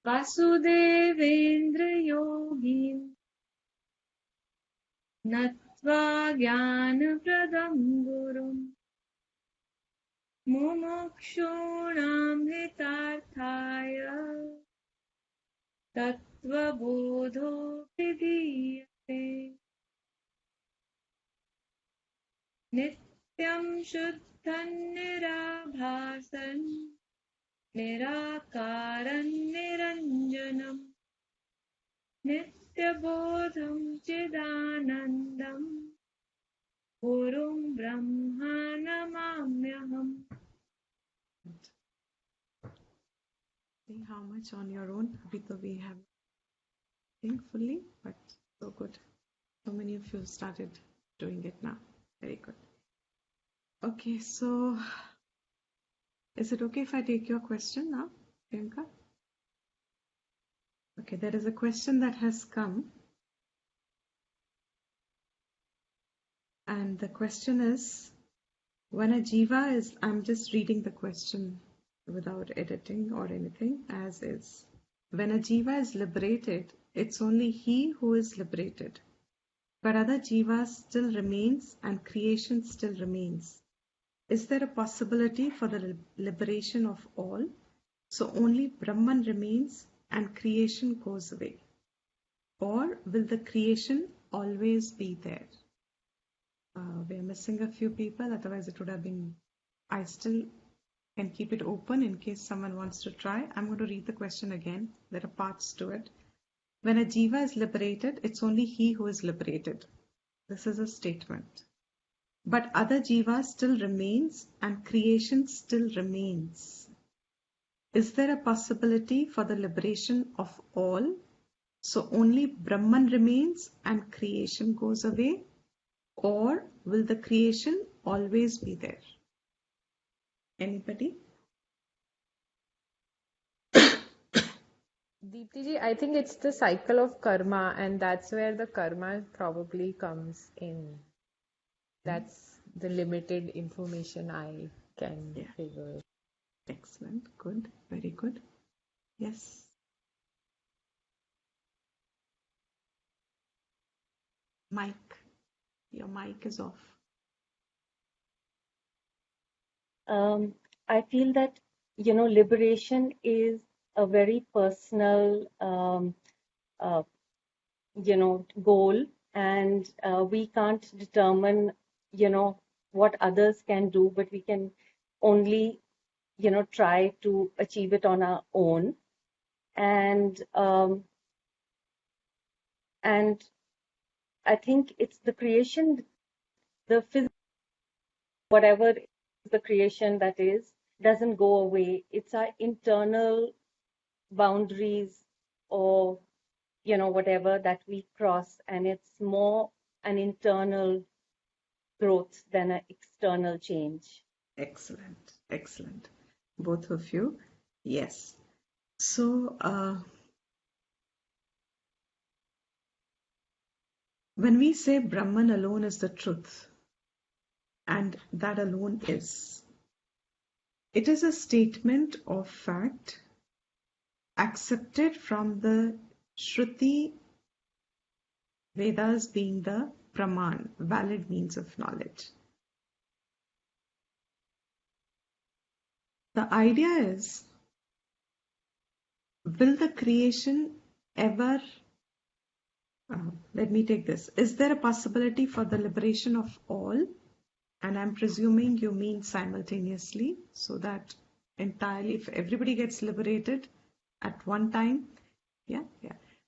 वासुदेवेन्द्र योगीन् नत्वा ज्ञानप्रदं गुरुम् मुमुक्षूणां हितार्थाय तत्त्वबोधोऽपि दीयते नित्यं शुद्धं निराभासं निराकारं निरञ्जनं नित्यबोधं चिदानन्दं गुरुं ब्रह्मा नमाम्यहम्. See how much on your own, Abhito, we have think fully, but so good. So many of you started doing it now. Very good. Okay, so is it okay if I take your question now, Priyanka? Okay, there is a question that has come. And the question is, when a jiva is, I'm just reading the question without editing or anything, as is. When a jiva is liberated, it's only he who is liberated. But other jivas still remains and creation still remains. Is there a possibility for the liberation of all? So only Brahman remains and creation goes away. Or will the creation always be there? We are missing a few people, otherwise it would have been, I still can keep it open in case someone wants to try. I'm going to read the question again. There are parts to it. When a jiva is liberated, it's only he who is liberated. This is a statement. But other jivas still remains and creation still remains. Is there a possibility for the liberation of all? So only Brahman remains and creation goes away? Or will the creation always be there? Anybody? Deepti ji, I think it's the cycle of karma, and that's where the karma probably comes in. That's the limited information I can figure. Excellent. Good. Very good. Yes. Mike. Your mic is off. I feel that, liberation is a very personal, goal, and we can't determine, what others can do, but we can only, try to achieve it on our own. And I think it's the creation, the physical, whatever is the creation that is, doesn't go away. It's our internal boundaries or, whatever that we cross, and it's more an internal growth than an external change. Excellent. Excellent. Both of you. Yes. So, when we say Brahman alone is the truth, and that alone is, it is a statement of fact accepted from the Shruti, Vedas being the Praman, valid means of knowledge. The idea is, will the creation ever, let me take this, is there a possibility for the liberation of all? And I'm presuming you mean simultaneously, so that entirely, if everybody gets liberated at one time, yeah.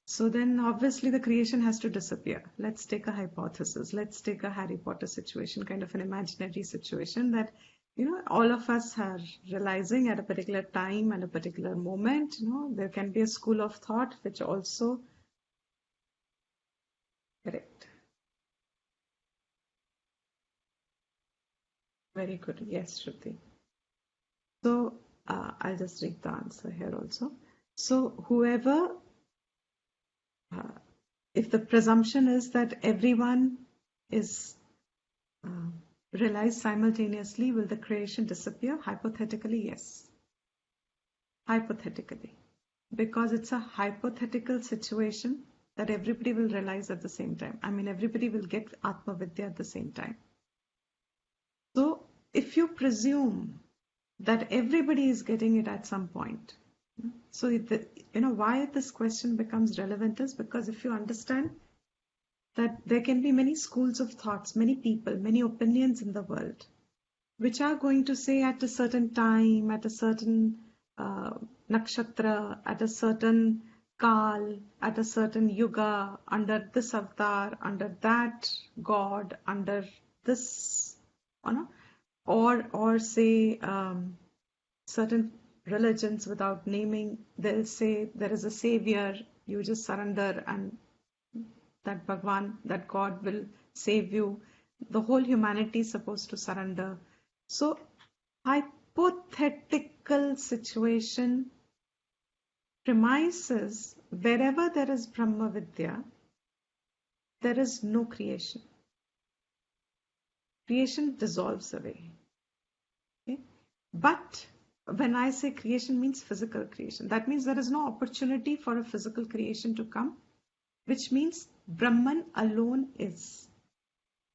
So then obviously the creation has to disappear. Let's take a hypothesis. Let's take a Harry Potter situation, kind of an imaginary situation that, all of us are realizing at a particular time and a particular moment, there can be a school of thought which also, correct. Very good. Yes, Shruti. So I'll just read the answer here also. So whoever, if the presumption is that everyone is realized simultaneously, will the creation disappear? Hypothetically, yes. Hypothetically. because it's a hypothetical situation that everybody will realize at the same time. I mean, everybody will get Atma Vidya at the same time. So if you presume that everybody is getting it at some point, so why this question becomes relevant is because if you understand that there can be many schools of thoughts, many people, many opinions in the world, which are going to say at a certain time, at a certain nakshatra, at a certain kal, at a certain yuga, under this avatar, under that god, under this, or say certain religions without naming, they'll say there is a savior, you just surrender and that Bhagwan, that God will save you. The whole humanity is supposed to surrender. So, hypothetical situation premises wherever there is Brahma Vidya, there is no creation. Creation dissolves away. Okay? But when I say creation means physical creation, that means there is no opportunity for a physical creation to come, which means Brahman alone is.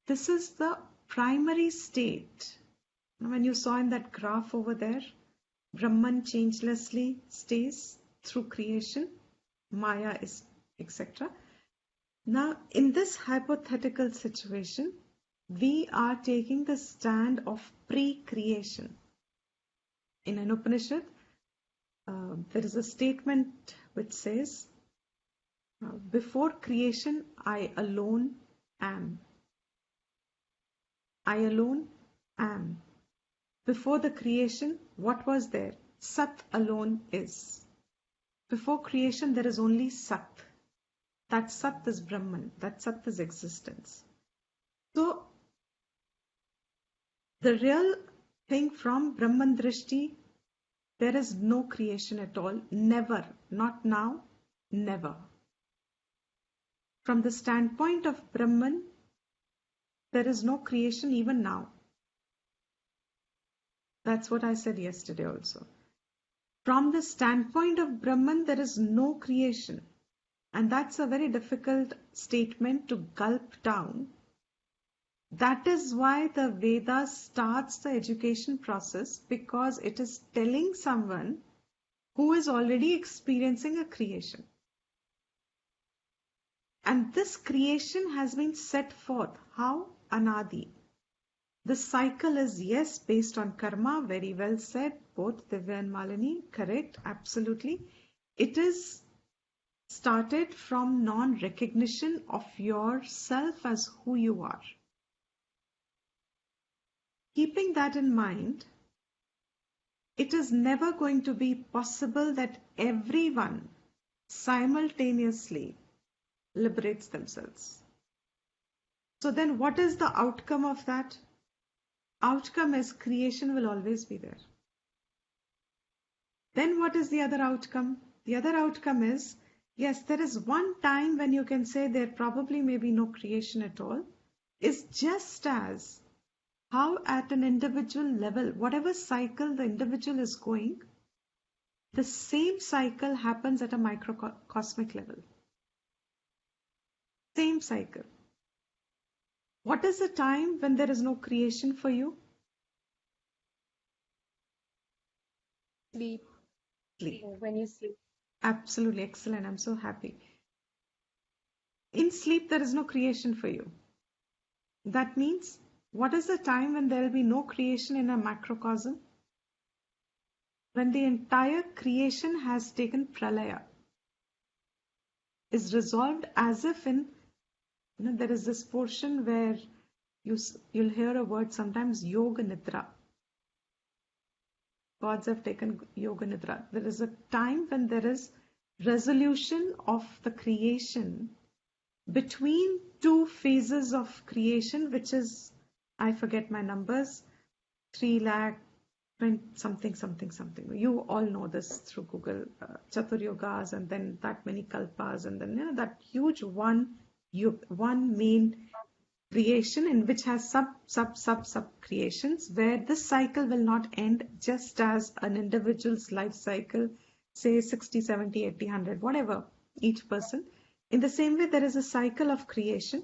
This is the primary state. When you saw in that graph over there, Brahman changelessly stays through creation, Maya is, etc. Now, in this hypothetical situation, we are taking the stand of pre-creation. In an Upanishad, there is a statement which says, before creation, I alone am. I alone am. Before the creation, what was there? Sat alone is. Before creation, there is only Sat. That Sat is Brahman. That Sat is existence. So, the real thing from Brahman Drishti, there is no creation at all. Never. Not now. Never. From the standpoint of Brahman, there is no creation even now. That's what I said yesterday also. From the standpoint of Brahman, there is no creation. And that's a very difficult statement to gulp down. That is why the Vedas starts the education process, because it is telling someone who is already experiencing a creation. And this creation has been set forth. How? Anadi. The cycle is, yes, based on karma, very well said, both Divya and Malini, correct, absolutely. It is started from non-recognition of yourself as who you are. Keeping that in mind, it is never going to be possible that everyone simultaneously liberates themselves. So then what is the outcome of that? Outcome is creation will always be there. Then what is the other outcome? The other outcome is, yes, there is one time when you can say there probably may be no creation at all, is just as how at an individual level, whatever cycle the individual is going, the same cycle happens at a microcosmic level. Same cycle. What is the time when there is no creation for you? Sleep. Sleep. When you sleep. Absolutely excellent. I'm so happy. In sleep, there is no creation for you. That means, what is the time when there will be no creation in a macrocosm? When the entire creation has taken pralaya, is resolved as if in, there is this portion where you'll hear a word sometimes, yoga nidra. Gods have taken yoga nidra. There is a time when there is resolution of the creation between two phases of creation, which is, I forget my numbers, 3 lakh, something. You all know this through Google, Chatur Yogas, and then that many kalpas, and then that huge one main creation in which has sub creations, where this cycle will not end, just as an individual's life cycle say 60, 70, 80, 100, whatever, each person. In the same way, there is a cycle of creation,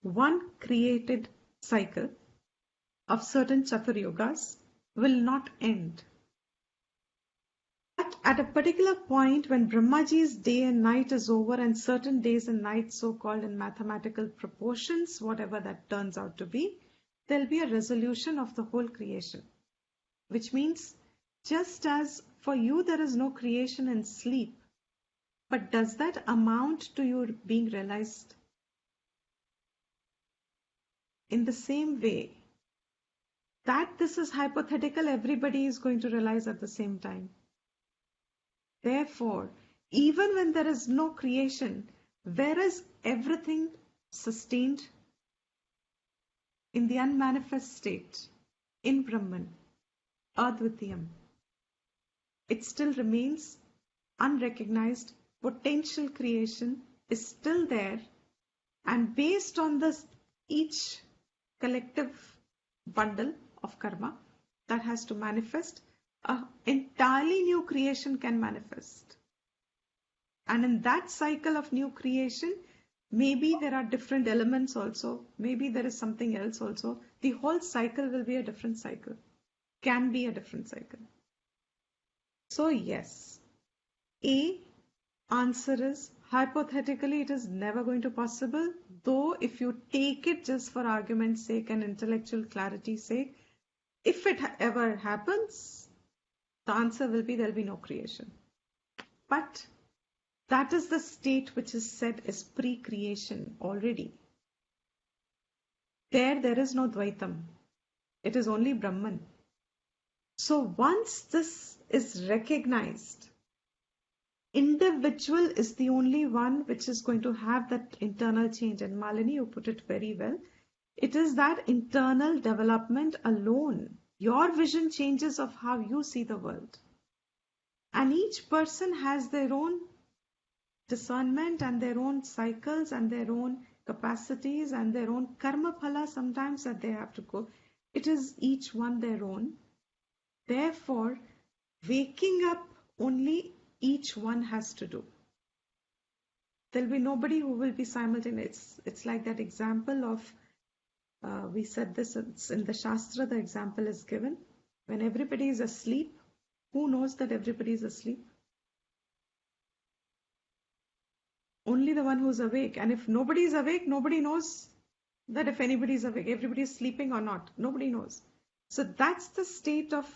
one created cycle of certain Chatur Yogas will not end. But at a particular point when Brahmaji's day and night is over and certain days and nights so-called in mathematical proportions, whatever that turns out to be, there'll be a resolution of the whole creation. Which means just as for you there is no creation in sleep, but does that amount to you being realized? In the same way, that this is hypothetical, everybody is going to realize at the same time. Therefore, even when there is no creation, where is everything sustained? In the unmanifest state, in Brahman, Advitiyam. It still remains unrecognized, potential creation is still there, and based on this, each collective bundle of karma that has to manifest, an entirely new creation can manifest. And in that cycle of new creation, maybe there are different elements also, maybe there is something else also. The whole cycle will be a different cycle, can be a different cycle. So yes, A answer is hypothetically it is never going to possible, though if you take it just for argument's sake and intellectual clarity's sake, if it ever happens, the answer will be there'll be no creation. But that is the state which is said is pre-creation already. There is no Dvaitam. It is only Brahman. So once this is recognized, individual is the only one which is going to have that internal change. And Malini, you put it very well. It is that internal development alone. Your vision changes of how you see the world. And each person has their own discernment and their own cycles and their own capacities and their own karma phala sometimes that they have to go. It is each one their own. Therefore, waking up only each one has to do. There'll be nobody who will be simultaneous. It's like that example of, we said this in the Shastra, the example is given. When everybody is asleep, who knows that everybody is asleep? Only the one who's awake. And if nobody is awake, nobody knows that if anybody is awake. Everybody is sleeping or not. Nobody knows. So that's the state of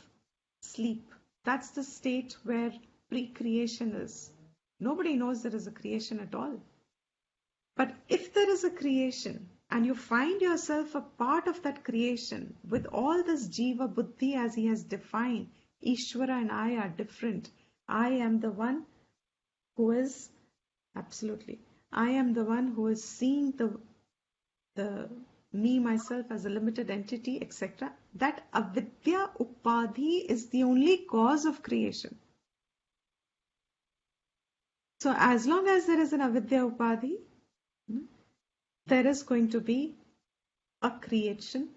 sleep. That's the state where pre-creation is. Nobody knows there is a creation at all. But if there is a creation and you find yourself a part of that creation with all this Jiva Buddhi as he has defined, Ishvara and I are different. I am the one who is, absolutely, I am the one who is seeing the me, myself as a limited entity, etc. That avidya upadhi is the only cause of creation. So as long as there is an avidya upadhi, there is going to be a creation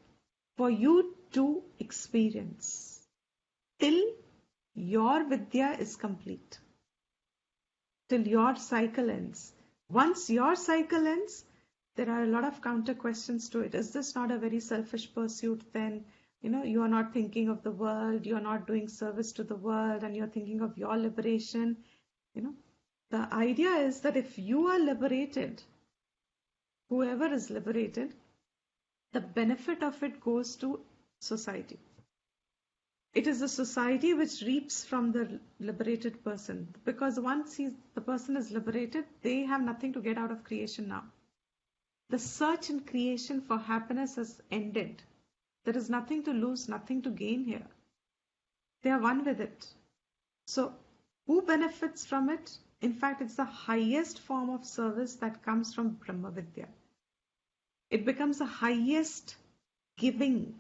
for you to experience till your vidya is complete, till your cycle ends. Once your cycle ends, there are a lot of counter questions to it. Is this not a very selfish pursuit then? You are not thinking of the world, you are not doing service to the world, and you're thinking of your liberation. The idea is that if you are liberated, whoever is liberated, the benefit of it goes to society. It is the society which reaps from the liberated person, because once the person is liberated, they have nothing to get out of creation now. The search in creation for happiness has ended. There is nothing to lose, nothing to gain here. They are one with it. So who benefits from it? In fact, it's the highest form of service that comes from Brahma Vidya. It becomes the highest giving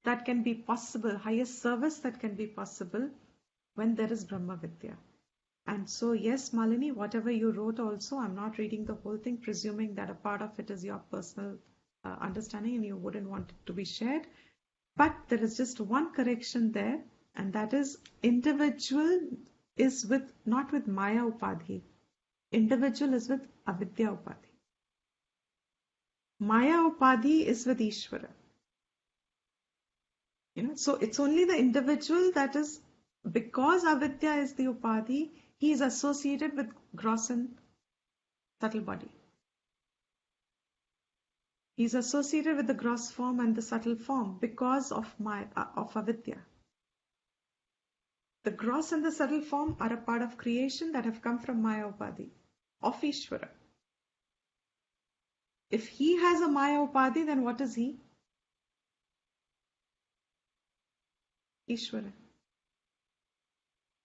that can be possible, highest service that can be possible when there is Brahma Vidya. And so, yes, Malini, whatever you wrote also, I'm not reading the whole thing, presuming that a part of it is your personal understanding and you wouldn't want it to be shared. But there is just one correction there, and that is individual is with not with Maya Upadhi. Individual is with Avidya Upadhi. Maya Upadhi is with Ishvara. So it's only the individual that is, because Avidya is the Upadhi, he is associated with gross and subtle body. He's associated with the gross form and the subtle form because of Avidya. The gross and the subtle form are a part of creation that have come from Maya Upadhi, of Ishvara. If he has a Maya Upadhi, then what is he? Ishvara.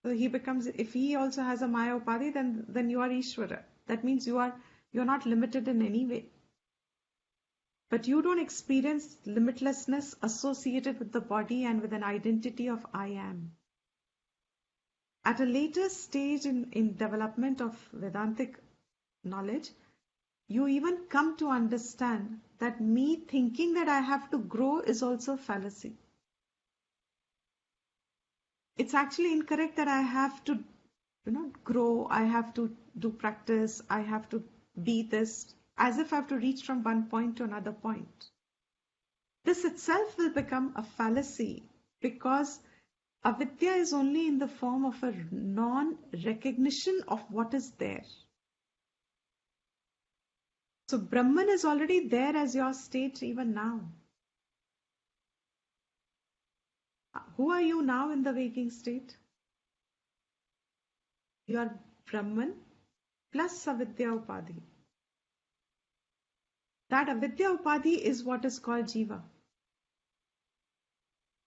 So he becomes, if he also has a Maya Upadhi, then you are Ishvara. That means you're not limited in any way. But you don't experience limitlessness associated with the body and with an identity of I am. At a later stage in development of Vedantic knowledge, you even come to understand that me thinking that I have to grow is also fallacy. It's actually incorrect that I have to, grow, I have to do practice, I have to be this, as if I have to reach from one point to another point. This itself will become a fallacy because avidya is only in the form of a non-recognition of what is there. So Brahman is already there as your state even now. Who are you now in the waking state? You are Brahman plus avidya upadhi. That avidya upadhi is what is called jiva.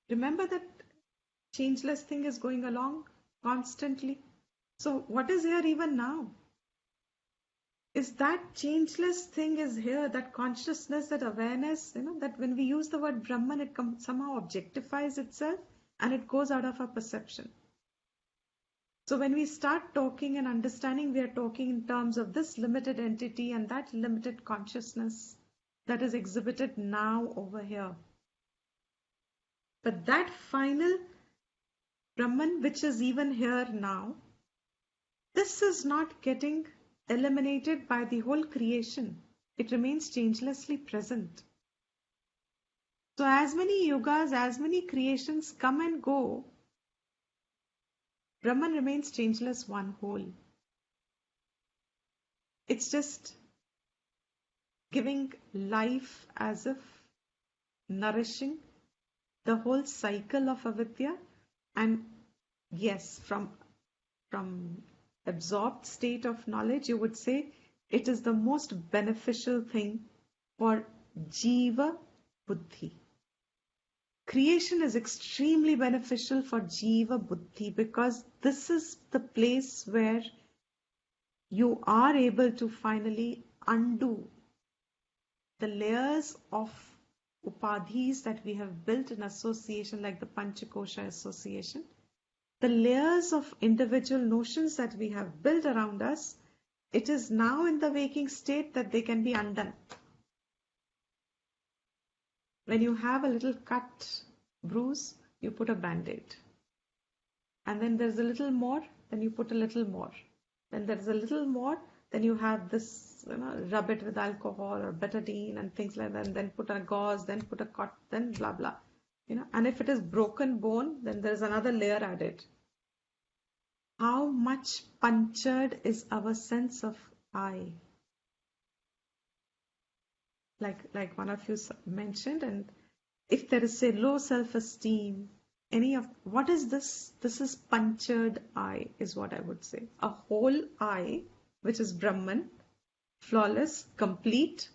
Remember that changeless thing is going along constantly. So what is here even now? Is that changeless thing is here, that consciousness, that awareness, that when we use the word Brahman, it somehow objectifies itself and it goes out of our perception. So when we start talking and understanding, we are talking in terms of this limited entity and that limited consciousness that is exhibited now over here. But that final Brahman, which is even here now, this is not getting eliminated by the whole creation. It remains changelessly present. So as many yugas, as many creations come and go, Brahman remains changeless, one whole. It's just giving life as if nourishing the whole cycle of avidya. And yes, from absorbed state of knowledge, you would say it is the most beneficial thing for jiva buddhi. Creation is extremely beneficial for jiva buddhi because this is the place where you are able to finally undo the layers of upadhis that we have built in association, like the Panchakosha association. The layers of individual notions that we have built around us, it is now in the waking state that they can be undone. When you have a little cut, bruise, you put a band-aid. And then there's a little more, then you put a little more. Then there's a little more, then you have this, rub it with alcohol or betadine and things like that, and then put a gauze, then put a cut, then blah, blah. And if it is broken bone, then there's another layer added. How much punctured is our sense of I? Like one of you mentioned, and if there is a low self-esteem, what is this? This is punctured I, is what I would say. A whole I, which is Brahman, flawless, complete,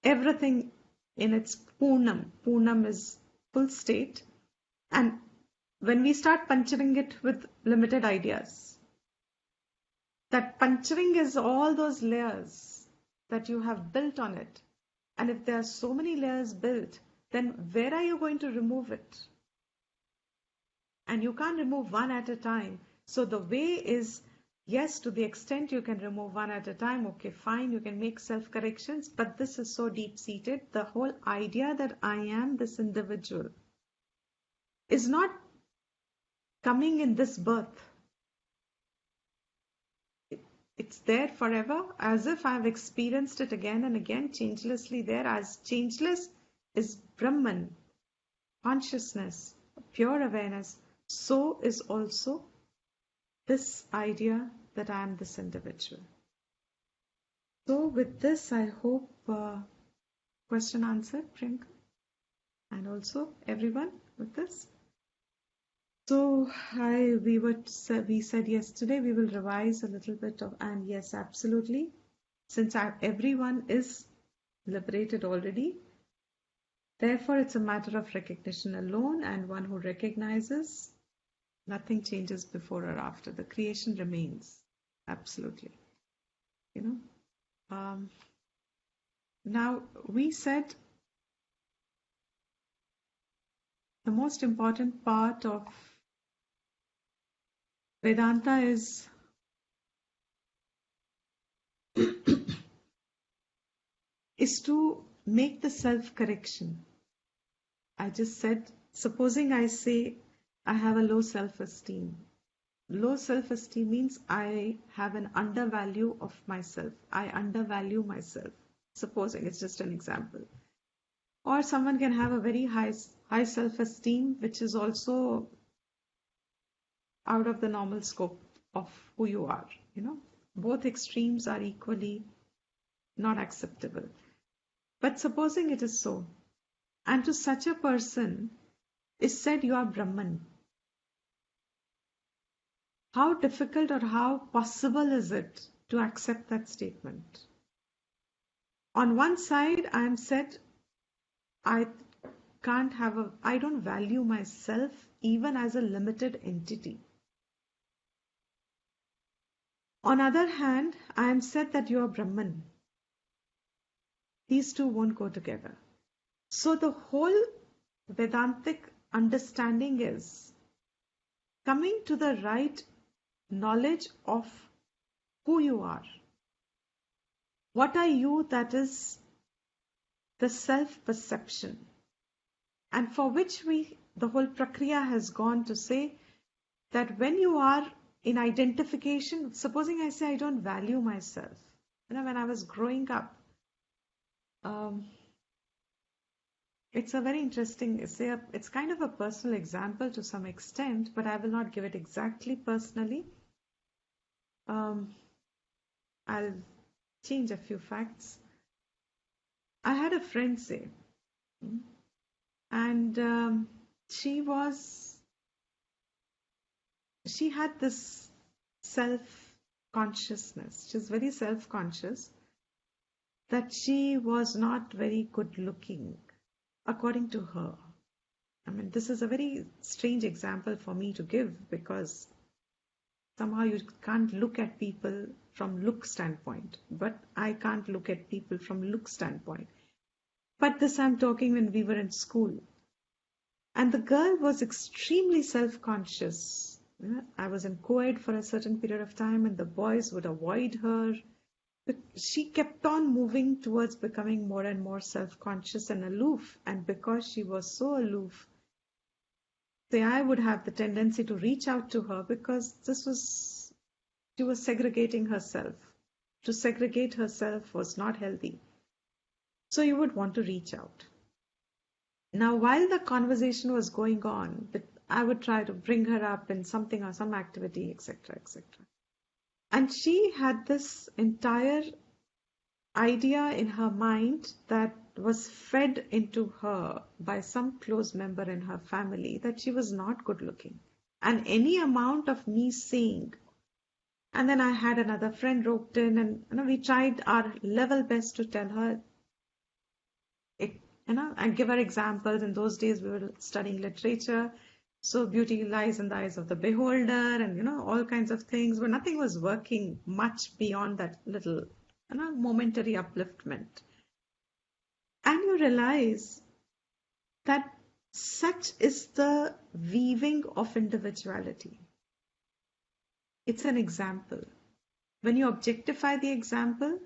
everything in its Purnam. Purnam is full state. And when we start puncturing it with limited ideas, that puncturing is all those layers that you have built on it. And if there are so many layers built, then where are you going to remove it? And you can't remove one at a time. So the way is, yes, to the extent you can remove one at a time, okay, fine, you can make self-corrections, but this is so deep-seated. The whole idea that I am this individual is not coming in this birth. It's there forever, as if I've experienced it again and again, changelessly there. As changeless is Brahman, consciousness, pure awareness, so is also this idea that I am this individual. So with this, I hope question answered, Priyanka, and also everyone with this. So we said yesterday we will revise a little bit of, and yes, absolutely, since everyone is liberated already, therefore it's a matter of recognition alone, and one who recognizes, nothing changes before or after. The creation remains, absolutely. Now we said the most important part of Vedanta is to make the self-correction. I just said, supposing I say I have a low self-esteem. Low self-esteem means I have an undervalue of myself. I undervalue myself. Supposing, it's just an example. Or someone can have a very high self-esteem, which is also out of the normal scope of who you are. Both extremes are equally not acceptable. But supposing it is so, and to such a person is said you are Brahman, how difficult or how possible is it to accept that statement? On one side, I am said I don't value myself even as a limited entity. On other hand, I am said that you are Brahman. These two won't go together. So the whole Vedantic understanding is coming to the right knowledge of who you are. What are you? That is the self-perception. And for which the whole prakriya has gone to say that when you are in identification, supposing I say I don't value myself. When I was growing up, it's a very interesting, it's kind of a personal example to some extent, but I will not give it exactly personally. I'll change a few facts. I had a friend say, and she had this self-consciousness. She's very self-conscious that she was not very good looking, according to her. This is a very strange example for me to give, because somehow you can't look at people from look standpoint, but I can't look at people from look standpoint. But this I'm talking when we were in school. And the girl was extremely self-conscious. I was in co-ed for a certain period of time, and the boys would avoid her. But she kept on moving towards becoming more and more self-conscious and aloof. And because she was so aloof, I would have the tendency to reach out to her, because she was segregating herself. To segregate herself was not healthy. So you would want to reach out. Now, while the conversation was going on, I would try to bring her up in something or some activity, etc., etc. And she had this entire idea in her mind that was fed into her by some close member in her family that she was not good looking. And any amount of me saying, and then I had another friend roped in, and we tried our level best to tell her it, and give her examples. In those days we were studying literature, so beauty lies in the eyes of the beholder, and all kinds of things, but nothing was working much beyond that little momentary upliftment. And you realize that such is the weaving of individuality. It's an example. When you objectify the example,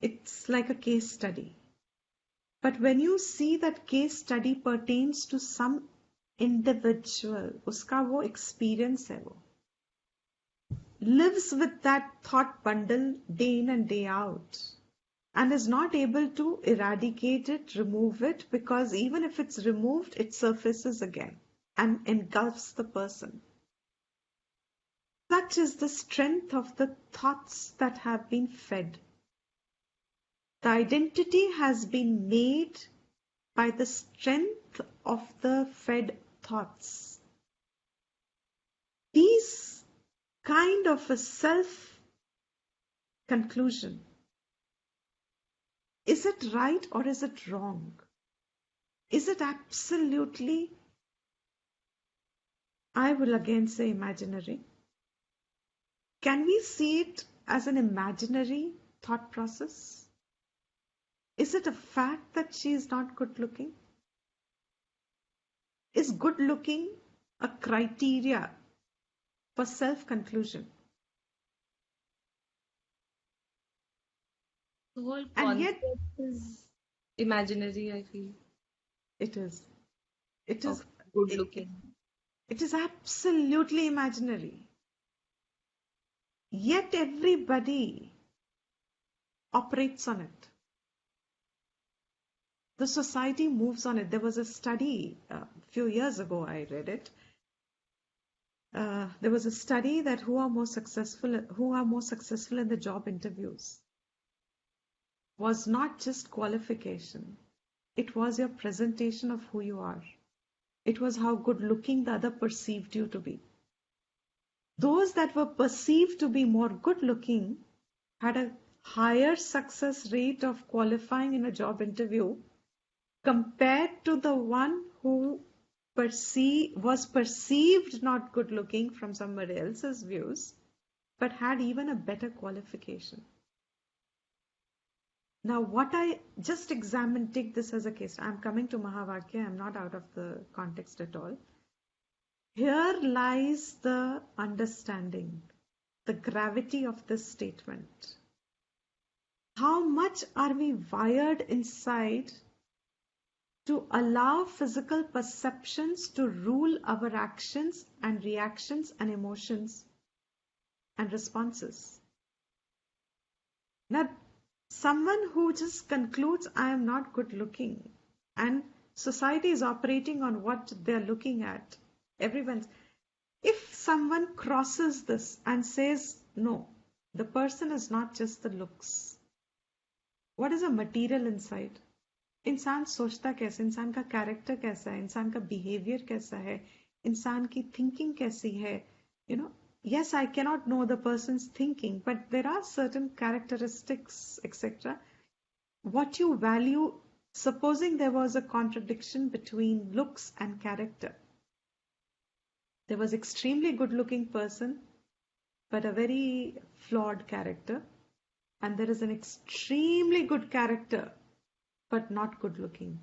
it's like a case study. But when you see that case study pertains to some individual, उसका वो experience है वो, lives with that thought bundle day in and day out and is not able to eradicate it, remove it, because even if it's removed, it surfaces again and engulfs the person. Such is the strength of the thoughts that have been fed. The identity has been made by the strength of the fed thoughts. These kind of a self-conclusion, is it right or is it wrong? Is it absolutely, I will again say imaginary? Can we see it as an imaginary thought process? Is it a fact that she is not good looking? Is good looking a criteria for self-conclusion? The whole And yet concept is imaginary, I feel, it is. It is. of good It, looking. it is absolutely imaginary. Yet everybody operates on it. The society moves on it. There was a study a few years ago, I read it. There was a study that who are more successful in the job interviews was not just qualification. It was your presentation of who you are. It was how good looking the other perceived you to be. Those that were perceived to be more good looking had a higher success rate of qualifying in a job interview compared to the one who was perceived not good looking from somebody else's views, but had even a better qualification. Now, what I just examined, take this as a case. I'm coming to Mahavakya, I'm not out of the context at all. Here lies the understanding, the gravity of this statement. How much are we wired inside to allow physical perceptions to rule our actions and reactions and emotions and responses? Now, someone who just concludes, I am not good looking, and society is operating on what they're looking at. If someone crosses this and says, no, the person is not just the looks. What is a material inside? इंसान सोचता कैसे, इंसान का character कैसा है, इंसान का behaviour कैसा है, इंसान की थिंकिंग कैसी है, yes, I cannot know the person's thinking, but there are certain characteristics, etc. What you value, supposing there was a contradiction between looks and character. There was extremely good looking person, but a very flawed character. And there is an extremely good character, but not good looking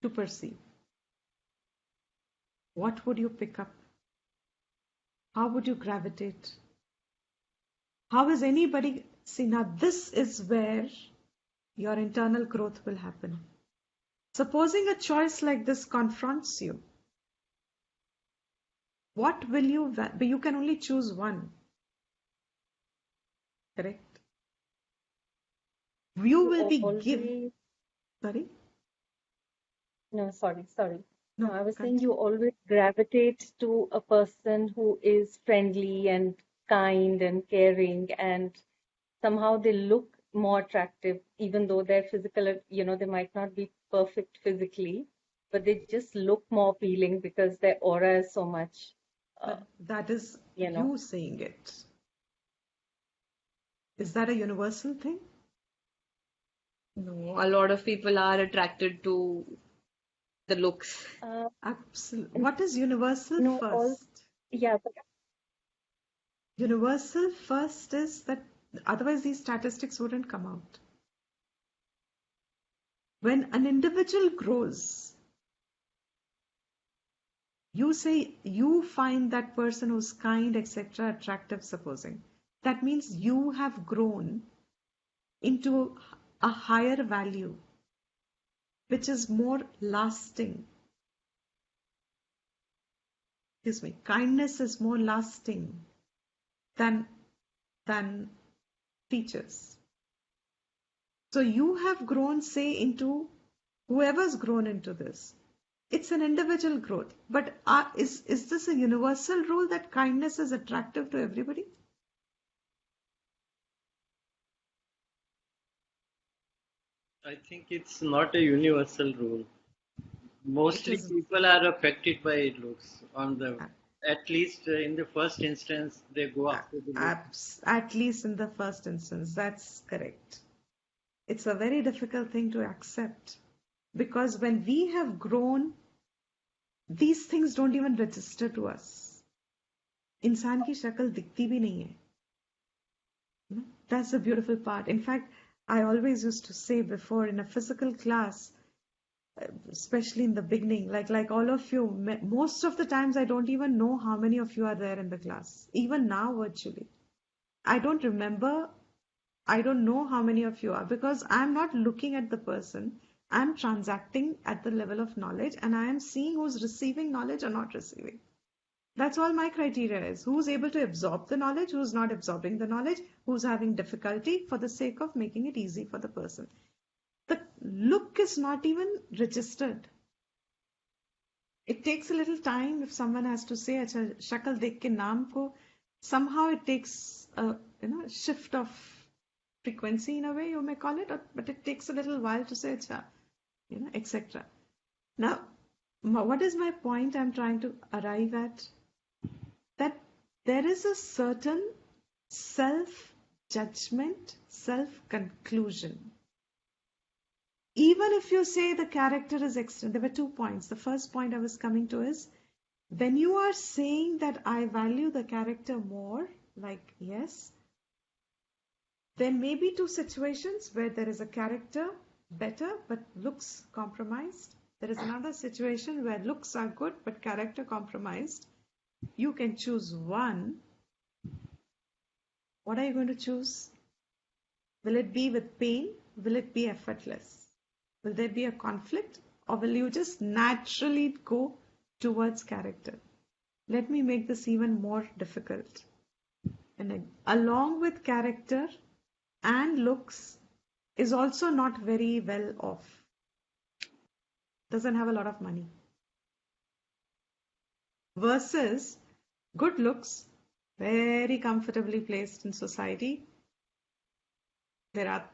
to perceive. What would you pick up? How would you gravitate? How is anybody? See, now this is where your internal growth will happen. Supposing a choice like this confronts you, what will you? You can only choose one. Correct? You will be given. Sorry? No, sorry. No, I was saying you always gravitate to a person who is friendly and kind and caring, and somehow they look more attractive, even though they're physical, they might not be perfect physically, but they just look more appealing because their aura is so much. That is you saying it. Is that a universal thing? No, a lot of people are attracted to the looks. Absolutely. What is universal first? But universal first is that otherwise these statistics wouldn't come out. When an individual grows, you say you find that person who's kind, etc., attractive, supposing. That means you have grown into a higher value. which is more lasting. Excuse me, kindness is more lasting than features. So you have grown, say, into whoever's grown into this. It's an individual growth. But is this a universal rule that kindness is attractive to everybody? I think it's not a universal rule. It Mostly is people are affected by looks at least in the first instance, they go after the look. at least in the first instance. That's correct. It's a very difficult thing to accept because when we have grown, these things don't even register to us. इंसान की शक्ल दिखती भी नहीं है. That's the beautiful part. In fact, I always used to say before in a physical class, especially in the beginning, like all of you, most of the times I don't even know how many of you are there in the class. Even now, virtually, I don't remember. I don't know how many of you are because I'm not looking at the person. I'm transacting at the level of knowledge and I am seeing who's receiving knowledge or not receiving. That's all my criteria is. Who's able to absorb the knowledge, who's not absorbing the knowledge, who's having difficulty for the sake of making it easy for the person. The look is not even registered. It takes a little time if someone has to say, "Acha, shakal dekh ke naam ko," somehow it takes a shift of frequency in a way, you may call it, but it takes a little while to say, "Acha," etc. Now, what is my point I'm trying to arrive at? That there is a certain self-judgment, self-conclusion. Even if you say the character is external, there were 2 points. The first point I was coming to is when you are saying that I value the character more, like yes, there may be 2 situations where there is a character better but looks compromised. There is another situation where looks are good but character compromised. You can choose one. What are you going to choose? Will it be with pain? Will it be effortless? Will there be a conflict? Or will you just naturally go towards character? Let me make this even more difficult. And along with character and looks is also not very well off. Doesn't have a lot of money. Versus good looks, very comfortably placed in society. There are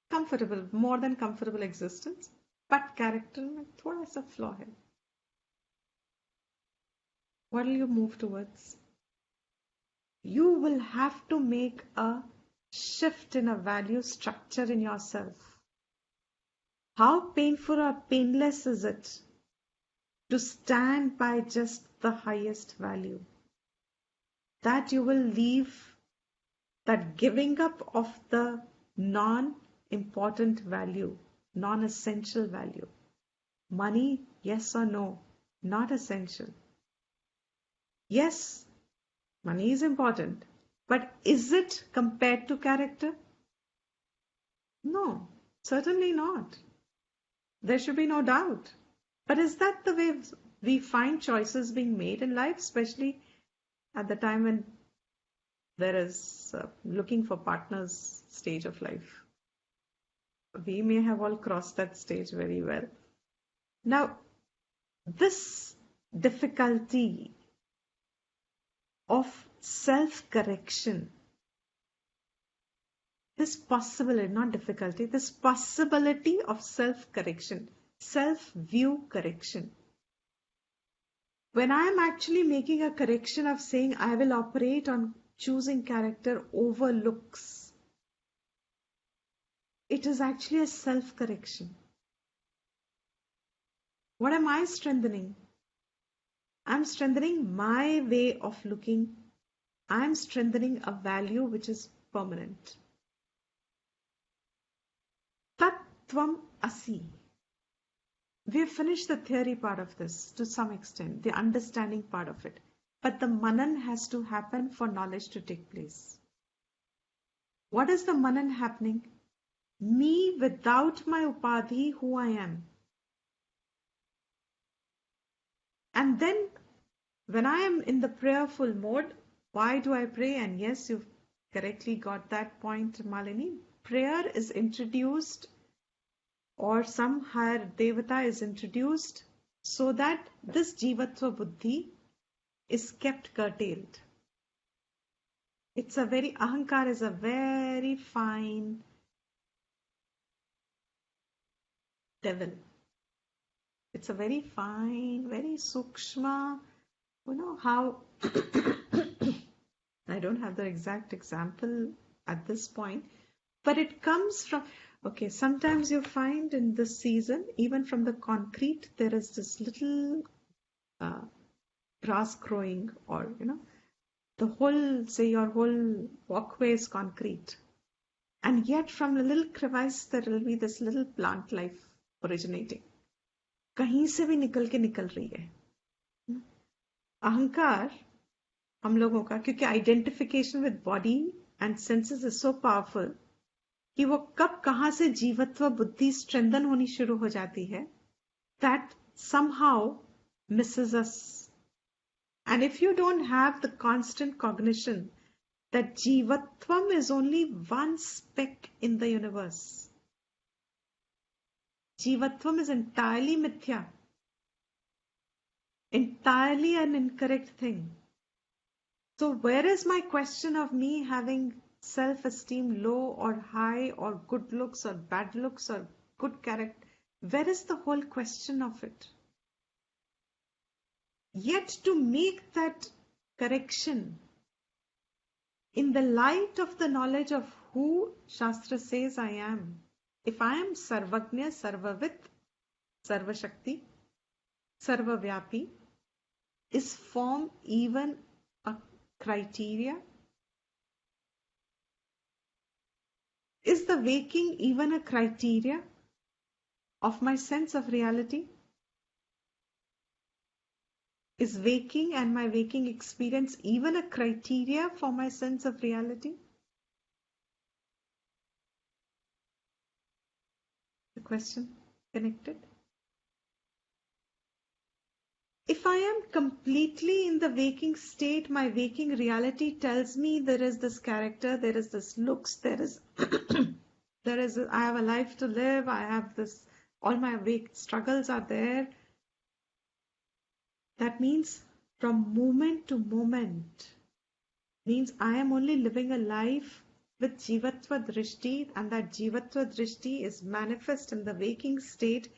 comfortable, more than comfortable existence, but character में थोड़ा सा flaw है. What will you move towards? You will have to make a shift in a value structure in yourself. How painful or painless is it to stand by just the highest value? That you will leave that giving up of the non-important value, non-essential value. Money, yes or no? Not essential. Yes, money is important, but is it compared to character? No, certainly not. There should be no doubt. But is that the way we find choices being made in life, especially at the time when there is looking for partners stage of life? We may have all crossed that stage very well. Now, this difficulty of self-correction, this possibility, not difficulty, this possibility of self-correction, self-view correction. When I am actually making a correction of saying I will operate on choosing character over looks, it is actually a self-correction. What am I strengthening? I'm strengthening my way of looking. I'm strengthening a value which is permanent. Tattvam asi. We have finished the theory part of this to some extent, the understanding part of it. But the manan has to happen for knowledge to take place. What is the manan happening? me without my upadhi, who I am. And then when I am in the prayerful mode, why do I pray? And yes, you've correctly got that point, Malini. Prayer is introduced, or some higher devata is introduced, so that this jivatva buddhi is kept curtailed. It's a very, ahankar is a very fine devil. It's a very fine, very sukshma, you know how, I don't have the exact example at this point, but it comes from, okay, sometimes you find in this season, even from the concrete, there is this little grass growing, or, the whole, say your whole walkway is concrete. And yet from a little crevice, there will be this little plant life originating. कहीं से भी निकल के निकल रही है. अहंकार हम लोगों का, क्योंकि identification with body and senses is so powerful कि वो कब कहां से जीवत्व बुद्धि स्ट्रेंथन होनी शुरू हो जाती है, that somehow misses us. And if you don't have the constant cognition that jivatvam is only one speck in the universe, jivatvam is entirely mithya, entirely an incorrect thing. So where is my question of me having self-esteem low or high, or good looks or bad looks or good character? Where is the whole question of it? Yet to make that correction in the light of the knowledge of who Shastra says I am, if I am Sarvagnya, Sarvavit, Sarvashakti, Sarvavyapi, is form even a criteria? Is the waking even a criteria of my sense of reality? Is waking and my waking experience even a criteria for my sense of reality? The question connected? If I am completely in the waking state, my waking reality tells me there is this character, there is this looks, there is, I have a life to live, I have this, all my wake struggles are there. That means from moment to moment, means I am only living a life with jivatva drishti, and that jivatva drishti is manifest in the waking state.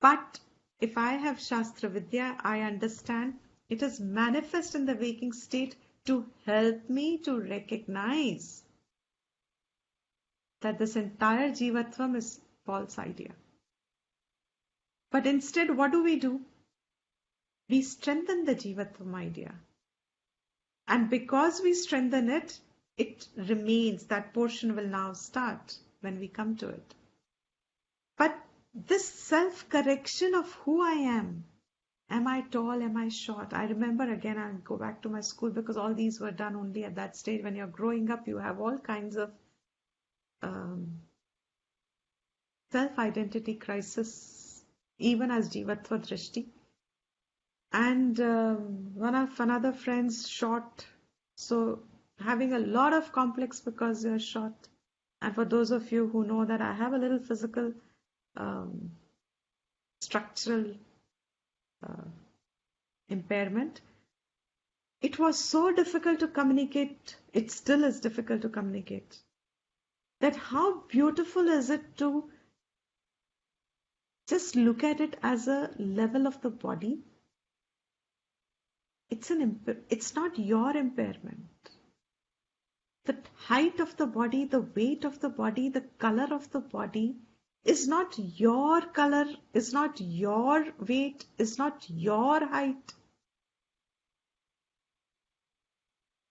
But if I have Shastra Vidya, I understand it is manifest in the waking state to help me to recognize that this entire jivatvam is false idea. But instead, what do? We strengthen the jivatvam idea. And because we strengthen it, it remains. That portion will now start when we come to it. But this self-correction of who I am I tall, am I short? I remember, again, I'll go back to my school, because all these were done only at that stage. When you're growing up, you have all kinds of self-identity crisis, even as jivatva drishti. And one of another friend's short, so having a lot of complex because you're short. And for those of you who know that I have a little physical structural impairment, it was so difficult to communicate. It still is difficult to communicate. That how beautiful is it to just look at it as a level of the body. It's not your impairment. The height of the body, the weight of the body, the color of the body is not your color, is not your weight, is not your height.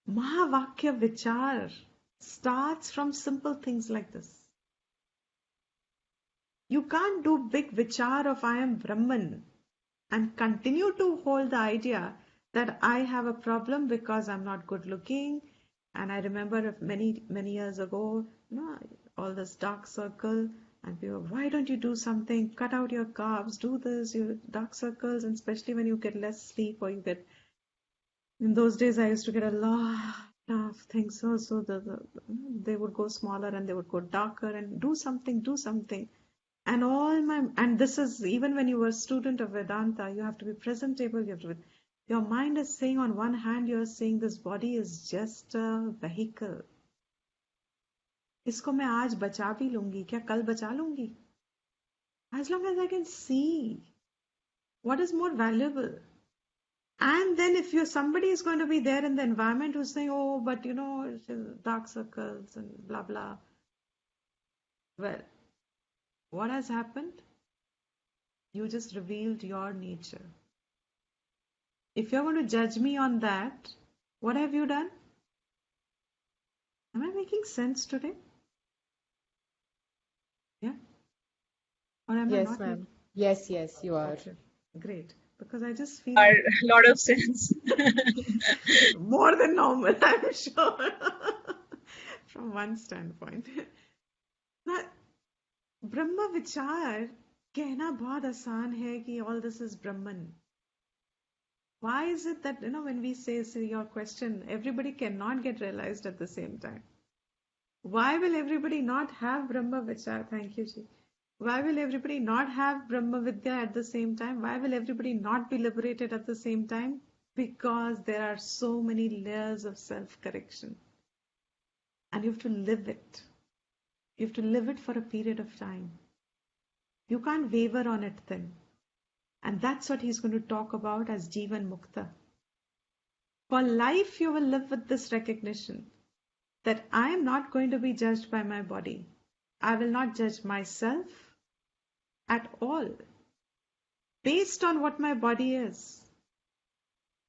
Mahavakya Vichar starts from simple things like this. You can't do big Vichar of I am Brahman and continue to hold the idea that I have a problem because I'm not good looking. And I remember many years ago, all this dark circle, and people, why don't you do something? Cut out your carbs, do this, you dark circles, and especially when you get less sleep or you get. In those days, I used to get a lot of things. So they would go smaller and they would go darker and do something, do something. And this is even when you were a student of Vedanta, you have to be presentable. Your mind is saying on one hand, you're saying this body is just a vehicle. इसको मैं आज बचा भी लूंगी क्या कल बचा लूंगी as long as I can see what is more valuable. And then if somebody is going to be there in the environment who's saying, oh, but dark circles and blah blah, well, what has happened? You just revealed your nature. If you're going to judge me on that, what have you done? Am I making sense today? Yeah? Or am I Yes, not? ma'am. Yes, you are. Okay. Great. Because I just feel A lot of sense. more than normal, I'm sure, from one standpoint. Now, Brahma Vichar कहना बहुत आसान है कि all this is Brahman. Why is it that, when we say your question, everybody cannot get realized at the same time? Why will everybody not have Brahma Vichar? Thank you, Ji. Why will everybody not have Brahma Vidya at the same time? Why will everybody not be liberated at the same time? Because there are so many layers of self-correction. And you have to live it. You have to live it for a period of time. You can't waver on it then. And that's what he's going to talk about as Jivan Mukta. For life, you will live with this recognition that I am not going to be judged by my body. I will not judge myself at all based on what my body is.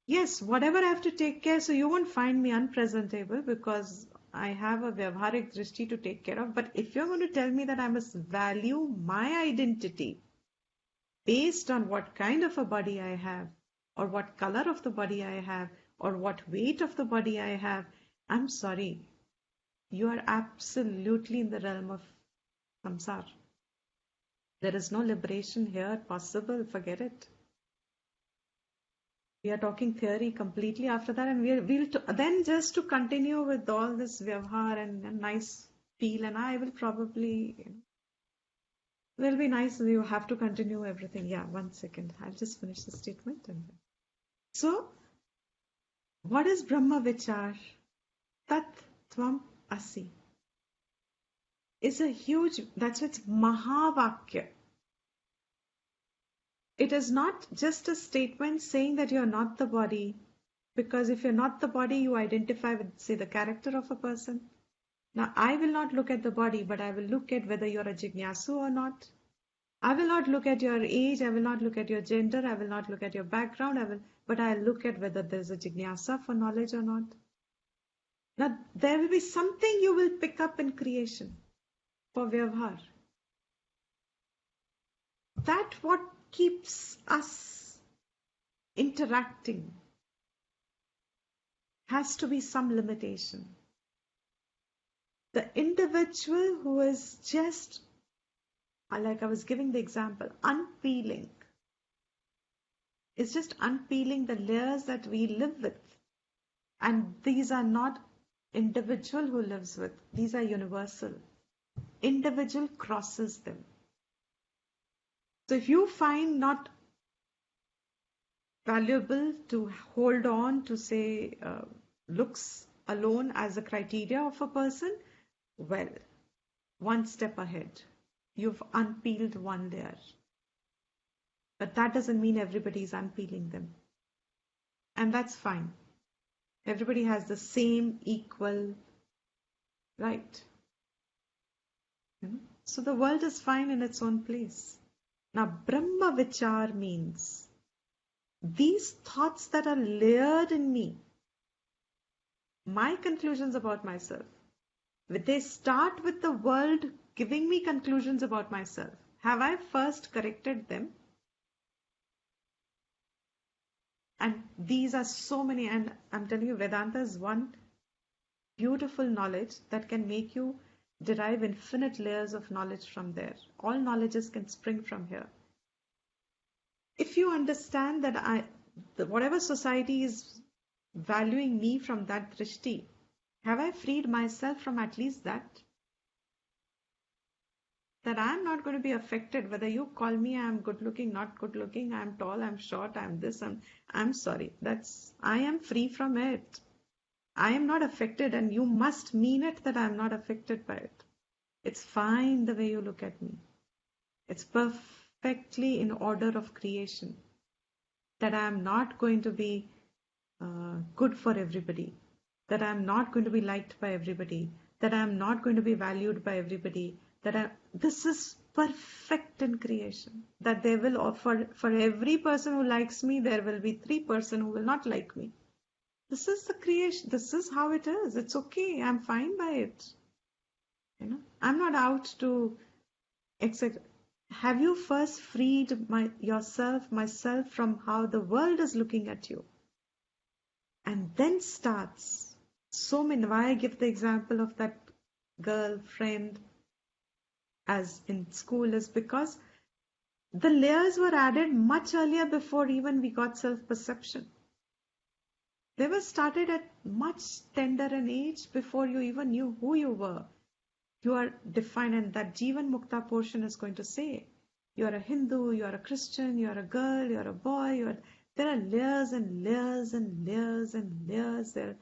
Yes, whatever I have to take care, so you won't find me unpresentable because I have a vyavharik drishti to take care of. But if you're going to tell me that I must value my identity based on what kind of a body I have, or what color of the body I have, or what weight of the body I have, I'm sorry. You are absolutely in the realm of samsara. There is no liberation here possible. Forget it. We are talking theory completely after that, and we'll then just to continue with all this vyavhar and nice feel, and I will probably, will be nice. You have to continue everything. Yeah, 1 second. I'll just finish the statement. So, what is Brahma Vichar? Tat Tvam Asi. Is a huge, that's its Mahavakya. It is not just a statement saying that you're not the body, because if you're not the body, you identify with, say, the character of a person. Now, I will not look at the body, but I will look at whether you're a jignasu or not. I will not look at your age, I will not look at your gender, I will not look at your background, but I'll look at whether there's a jignasa for knowledge or not. Now, there will be something you will pick up in creation for vyavhar. That what keeps us interacting has to be some limitation. The individual who is just, like I was giving the example, unpeeling, is just unpeeling the layers that we live with. And these are not individual who lives with, these are universal. Individual crosses them. So if you find not valuable to hold on to, say, looks alone as a criteria of a person, well, one step ahead. You've unpeeled one layer. But that doesn't mean everybody's unpeeling them. And that's fine. Everybody has the same equal right. So the world is fine in its own place. Now, Brahma Vichar means these thoughts that are layered in me, my conclusions about myself, they start with the world giving me conclusions about myself. Have I first corrected them? And these are so many, and I'm telling you, Vedanta is one beautiful knowledge that can make you derive infinite layers of knowledge from there. All knowledges can spring from here. If you understand that whatever society is valuing me from that drishti, have I freed myself from at least that? That I'm not going to be affected whether you call me I'm good looking, not good looking, I'm tall, I'm short, I'm this, I'm sorry. I am free from it. I am not affected, and you must mean it that I'm not affected by it. It's fine the way you look at me. It's perfectly in order of creation. That I'm not going to be good for everybody. That I'm not going to be liked by everybody. That I'm not going to be valued by everybody. This is perfect in creation. That there will offer for every person who likes me, there will be 3 person who will not like me. This is the creation. This is how it is. It's okay. I'm fine by it. I'm not out to etc. Have you first freed myself from how the world is looking at you? And then starts. Why I give the example of that girlfriend as in school is because the layers were added much earlier before even we got self-perception. They were started at much tender an age before you even knew who you were. You are defined, and that Jivan Mukta portion is going to say, you are a Hindu, you are a Christian, you are a girl, you are a boy, there are layers and layers and layers and layers there.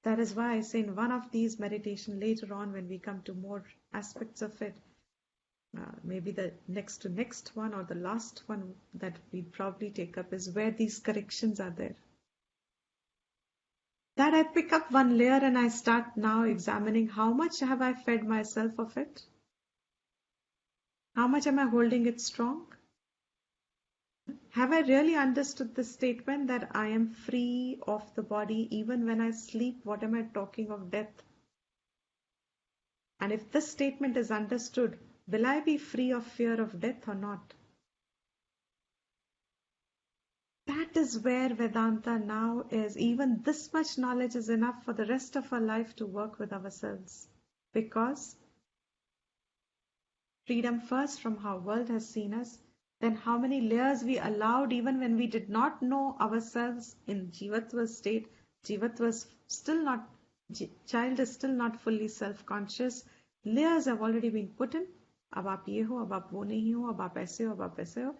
That is why I say in one of these meditation later on when we come to more aspects of it, maybe the next to next one or the last one that we'd probably take up is where these corrections are there. That I pick up one layer and I start now examining how much have I fed myself of it? How much am I holding it strong? Have I really understood the statement that I am free of the body even when I sleep? What am I talking of death? And if this statement is understood, will I be free of fear of death or not? That is where Vedanta now is. Even this much knowledge is enough for the rest of our life to work with ourselves. Because freedom first from how world has seen us, then how many layers we allowed even when we did not know ourselves in Jivatva state. Jivatva is still not, child is still not fully self-conscious. Layers have already been put in. Ab aap ye ho, ab aap wo nahi ho, ab aap aise ho, ab aap aise ho.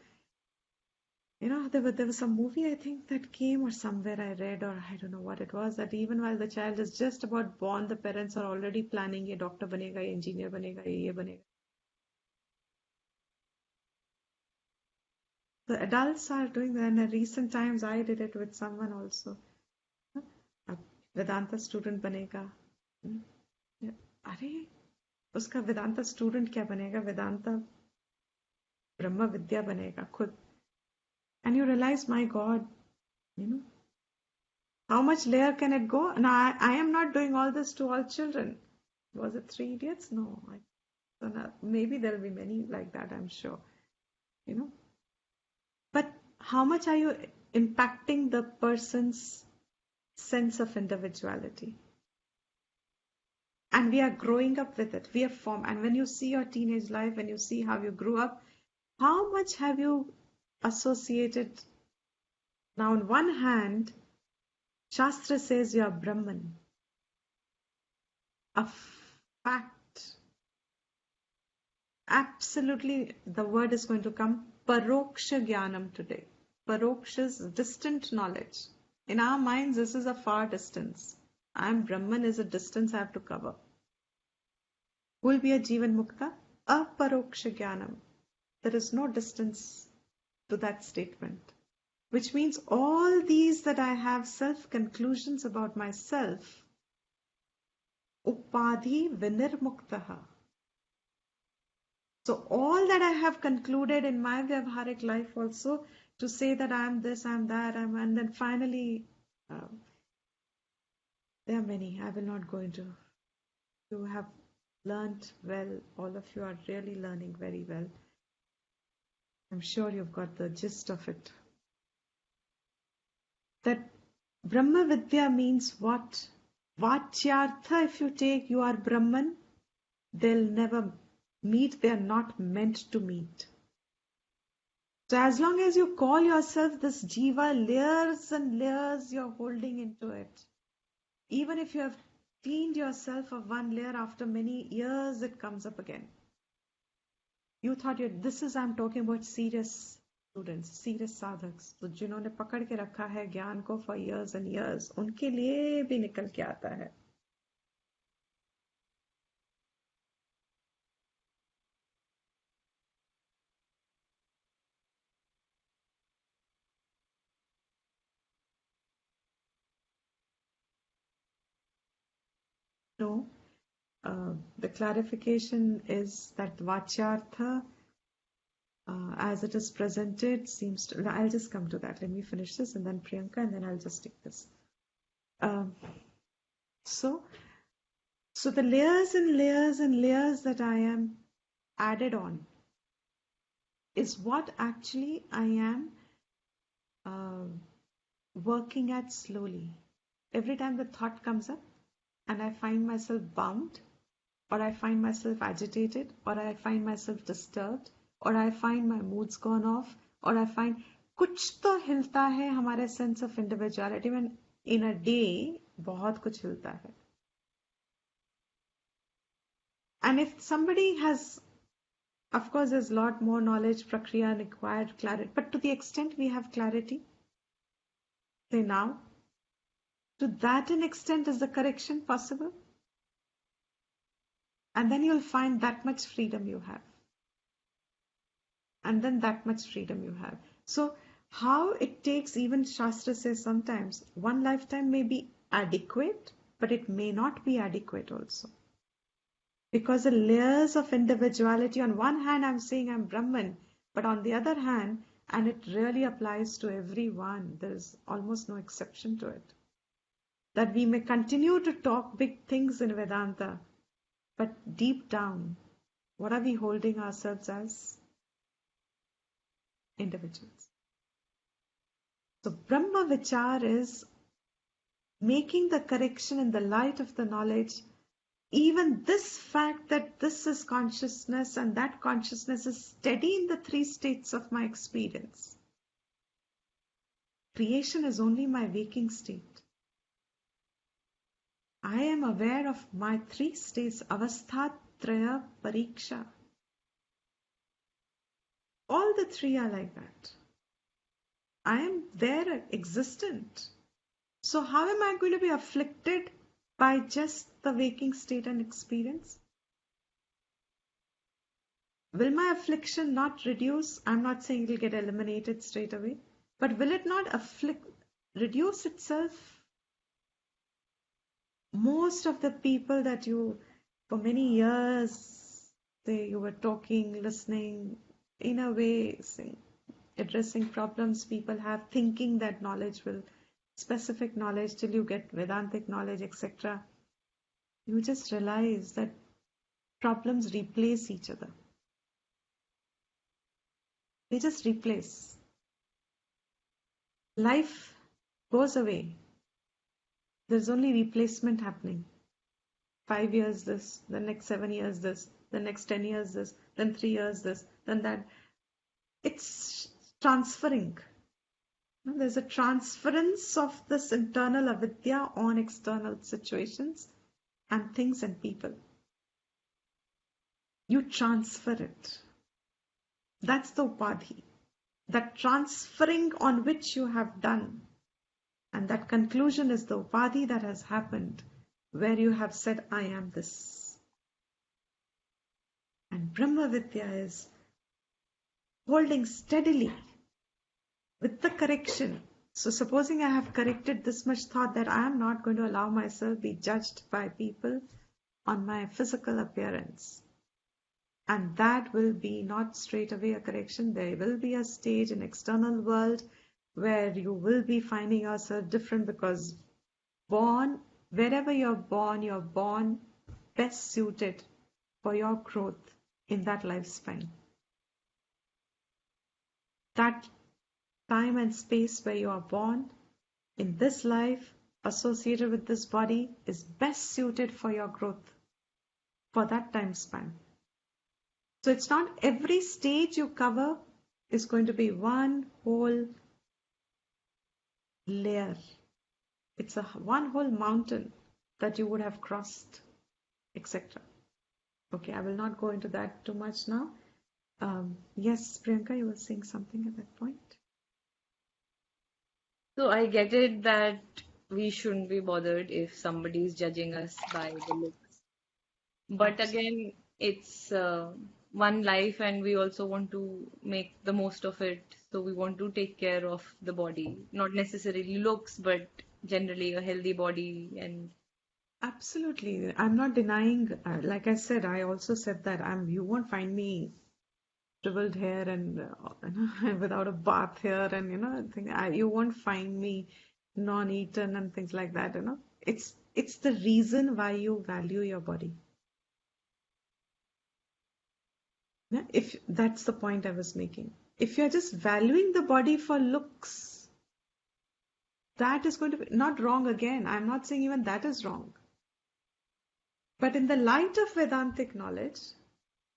There was some movie I think that came or somewhere I read or I don't know what it was, that even while the child is just about born, the parents are already planning ye doctor banega, ye engineer banega, ye banega. The adults are doing that, and in recent times I did it with someone also. A Vedanta student banega. अरे उसका Vedanta student क्या बनेगा, वेदांता ब्रह्म विद्या बनेगा खुद. And you realize, my God, how much layer can it go? And I am not doing all this to all children. Was it 3 Idiots? No. Maybe there will be many like that, I'm sure. But how much are you impacting the person's sense of individuality? And we are growing up with it. We have formed. And when you see your teenage life, when you see how you grew up, how much have you associated? Now, on one hand, Shastra says you are Brahman. A fact. Absolutely, the word is going to come. Paroksha Jnanam today. Paroksha is distant knowledge. In our minds, this is a far distance. I am Brahman is a distance I have to cover. Who will be a Jivan Mukta? Aparoksha Jnanam. There is no distance to that statement. Which means all these that I have self-conclusions about myself, Upadhi Vinirmuktaha. So all that I have concluded in my Vyavharik life also, to say that I am this, I am that, and then finally, there are many, I will not go into. You have learnt well, all of you are really learning very well. I'm sure you've got the gist of it. That Brahma Vidya means what? Vachyartha, if you take, you are Brahman. they'll never meet, they're not meant to meet. So as long as you call yourself this jiva, layers and layers you're holding into it. Even if you have cleaned yourself of one layer, after many years it comes up again. You thought I'm talking about serious students, serious sadhaks, तो जिन्होंने पकड़ के रखा है ज्ञान को for years and years, उनके लिए भी निकल के आता है. No, the clarification is that Vachyartha, as it is presented, seems to. I'll just come to that. Let me finish this and then Priyanka, and then I'll just take this. So the layers and layers and layers that I am added on is what actually I am working at slowly. Every time the thought comes up and I find myself bound, or I find myself agitated, or I find myself disturbed, or I find my mood's gone off, or I find कुछ तो हिलता है हमारे sense of individuality में. In a day बहुत कुछ हिलता है. And if somebody has, of course there's a lot more knowledge, prakriya and acquired clarity, but to the extent we have clarity, say now, to that an extent is the correction possible? And then you'll find that much freedom you have. And then that much freedom you have. So how it takes, even Shastra says sometimes, one lifetime may be adequate, but it may not be adequate also. Because the layers of individuality, on one hand I'm saying I'm Brahman, but on the other hand, and it really applies to everyone, there's almost no exception to it, that we may continue to talk big things in Vedanta, but deep down, what are we holding ourselves as? Individuals. So Brahma Vichar is making the correction in the light of the knowledge. Even this fact that this is consciousness and that consciousness is steady in the three states of my experience. Creation is only my waking state. I am aware of my three states, avastha, traya, pariksha. All the three are like that. I am there, existent. So how am I going to be afflicted by just the waking state and experience? Will my affliction not reduce? I'm not saying it will get eliminated straight away, but will it not reduce itself? Most of the people that you, for many years, you were talking, listening, in a way, addressing problems people have, thinking that knowledge will, specific knowledge till you get Vedantic knowledge, etc. You just realize that problems replace each other. They just replace. Life goes away. There's only replacement happening. 5 years this, the next 7 years this, the next 10 years this, then 3 years this, then that. It's transferring. There's a transference of this internal avidya on external situations and things and people. You transfer it. That's the upadhi. That transferring on which you have done. And that conclusion is the upadhi that has happened, where you have said, I am this. And Brahma Vidya is holding steadily with the correction. So supposing I have corrected this much thought that I am not going to allow myself be judged by people on my physical appearance. And that will be not straight away a correction. There will be a stage in external world where you will be finding yourself different, because wherever you're born best suited for your growth in that lifespan. That time and space where you are born in this life associated with this body is best suited for your growth. for that time span. So it's not every stage you cover is going to be one whole layer. It's one whole mountain that you would have crossed, etc. Okay, I will not go into that too much now. Yes, Priyanka, you were saying something at that point. So I get it that we shouldn't be bothered if somebody is judging us by the looks. But again, it's one life and we also want to make the most of it. So we want to take care of the body, not necessarily looks, but generally a healthy body. And Absolutely. I'm not denying, like I said, I also said that you won't find me shriveled hair and without a bath here and you won't find me non-eaten and things like that. It's the reason why you value your body. Yeah, if that's the point I was making. If you're just valuing the body for looks, that is going to be not wrong again. I'm not saying even that is wrong. But in the light of Vedantic knowledge,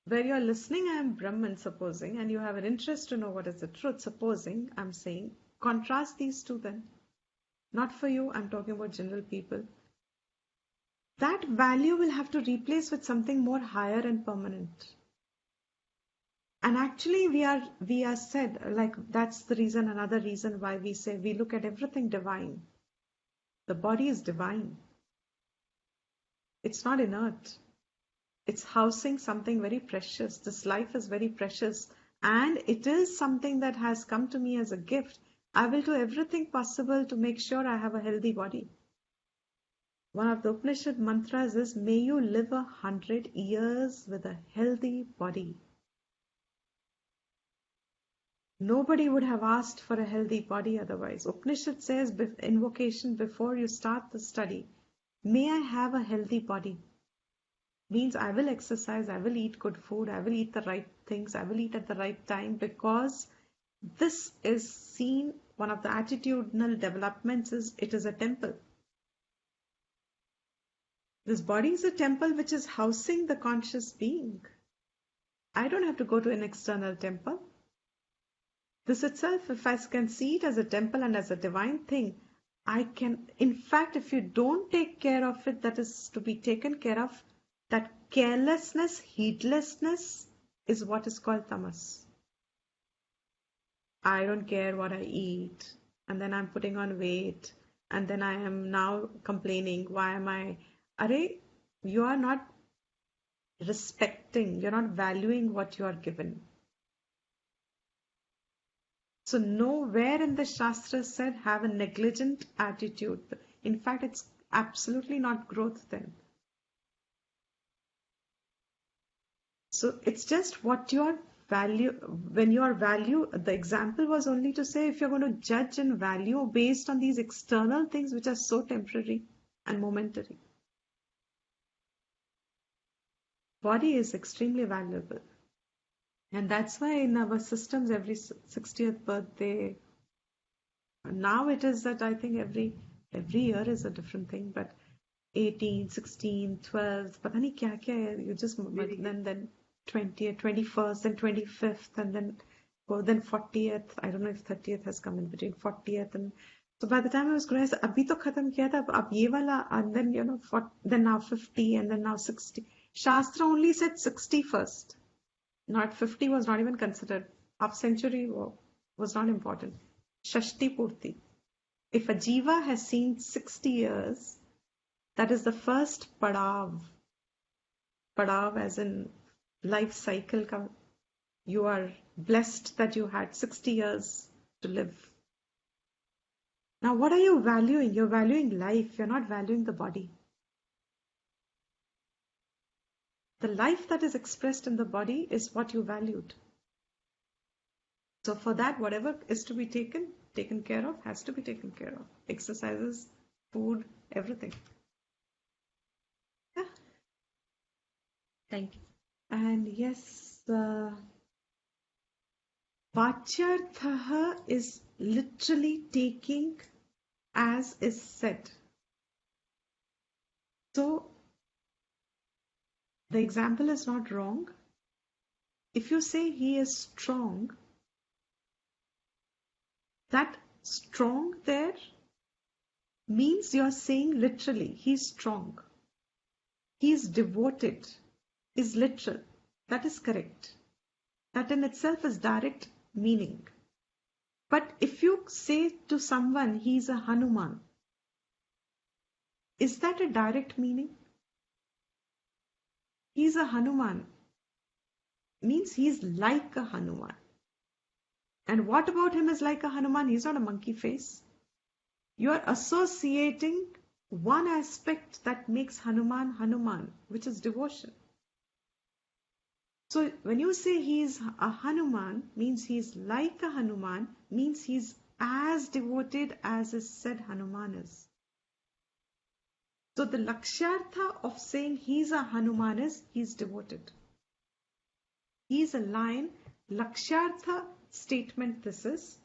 where you're listening, I am Brahman, supposing, and you have an interest to know what is the truth, supposing, I'm saying, contrast these two then. Not for you, I'm talking about general people. That value will have to replace with something more higher and permanent. And actually we are said, like that's the reason, another reason why we say we look at everything divine. The body is divine. It's not inert. It's housing something very precious. This life is very precious. And it is something that has come to me as a gift. I will do everything possible to make sure I have a healthy body. One of the Upanishad mantras is, may you live 100 years with a healthy body. Nobody would have asked for a healthy body otherwise. Upanishad says, invocation before you start the study, may I have a healthy body. Means I will exercise, I will eat good food, I will eat the right things, I will eat at the right time, because this is seen, one of the attitudinal developments is, it is a temple. This body is a temple which is housing the conscious being. I don't have to go to an external temple. This itself, if I can see it as a temple and as a divine thing, I can, in fact, if you don't take care of it, that is to be taken care of, that carelessness, heedlessness is what is called tamas. I don't care what I eat, and then I'm putting on weight, and then I am now complaining, why am I? Arey, you are not respecting, you're not valuing what you are given. So nowhere in the Shastras said have a negligent attitude. In fact, it's absolutely not growth then. So it's just what your value, when your value, the example was only to say if you're going to judge and value based on these external things which are so temporary and momentary. Body is extremely valuable. And that's why in our systems, every 60th birthday, now it is that I think every year is a different thing, but 18, 16, 12, pata nahi kya kya hai, you just, and then 20th, 21st, and 25th, and then 40th. I don't know if 30th has come in between, 40th. And so by the time I was growing, abhi to khatam kiya tha, ab ye wala, and then, then now 50, and then now 60. Shastra only said 60 first. Not 50 was not even considered. Half century was not important. Shashti Purti. If a jiva has seen 60 years, that is the first padav. Padav as in life cycle. You are blessed that you had 60 years to live. Now what are you valuing? You're valuing life. You're not valuing the body. The life that is expressed in the body is what you valued. So for that, whatever is to be taken care of, has to be taken care of. Exercises, food, everything. Yeah. thank you. And yes, Vachyarthaha is literally taking as is said. So The example is not wrong. If you say he is strong, that strong there means you're saying literally, he's strong. He is devoted, is literal. That is correct. That in itself is direct meaning. But if you say to someone, he's a Hanuman, is that a direct meaning? He's a Hanuman means he's like a Hanuman. And what about him is like a Hanuman? He's not a monkey face. You are associating one aspect that makes Hanuman Hanuman, which is devotion. So when you say he's a Hanuman, means he's like a Hanuman, means he's as devoted as is said Hanuman is. So the lakshyartha of saying he's a Hanuman is he's devoted. He's a lion. Lakshyartha statement this is.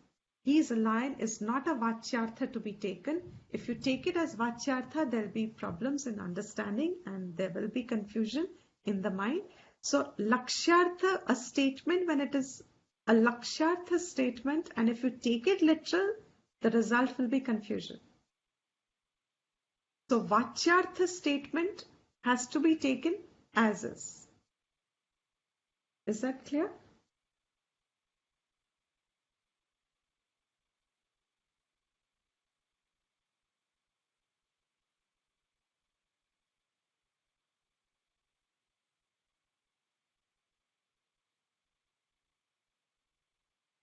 He's a lion is not a vachyartha to be taken. If you take it as vachyartha, there'll be problems in understanding and there will be confusion in the mind. So lakshyartha, a statement when it is a lakshyartha statement, and if you take it literal, the result will be confusion. So vachyartha statement has to be taken as is. Is that clear?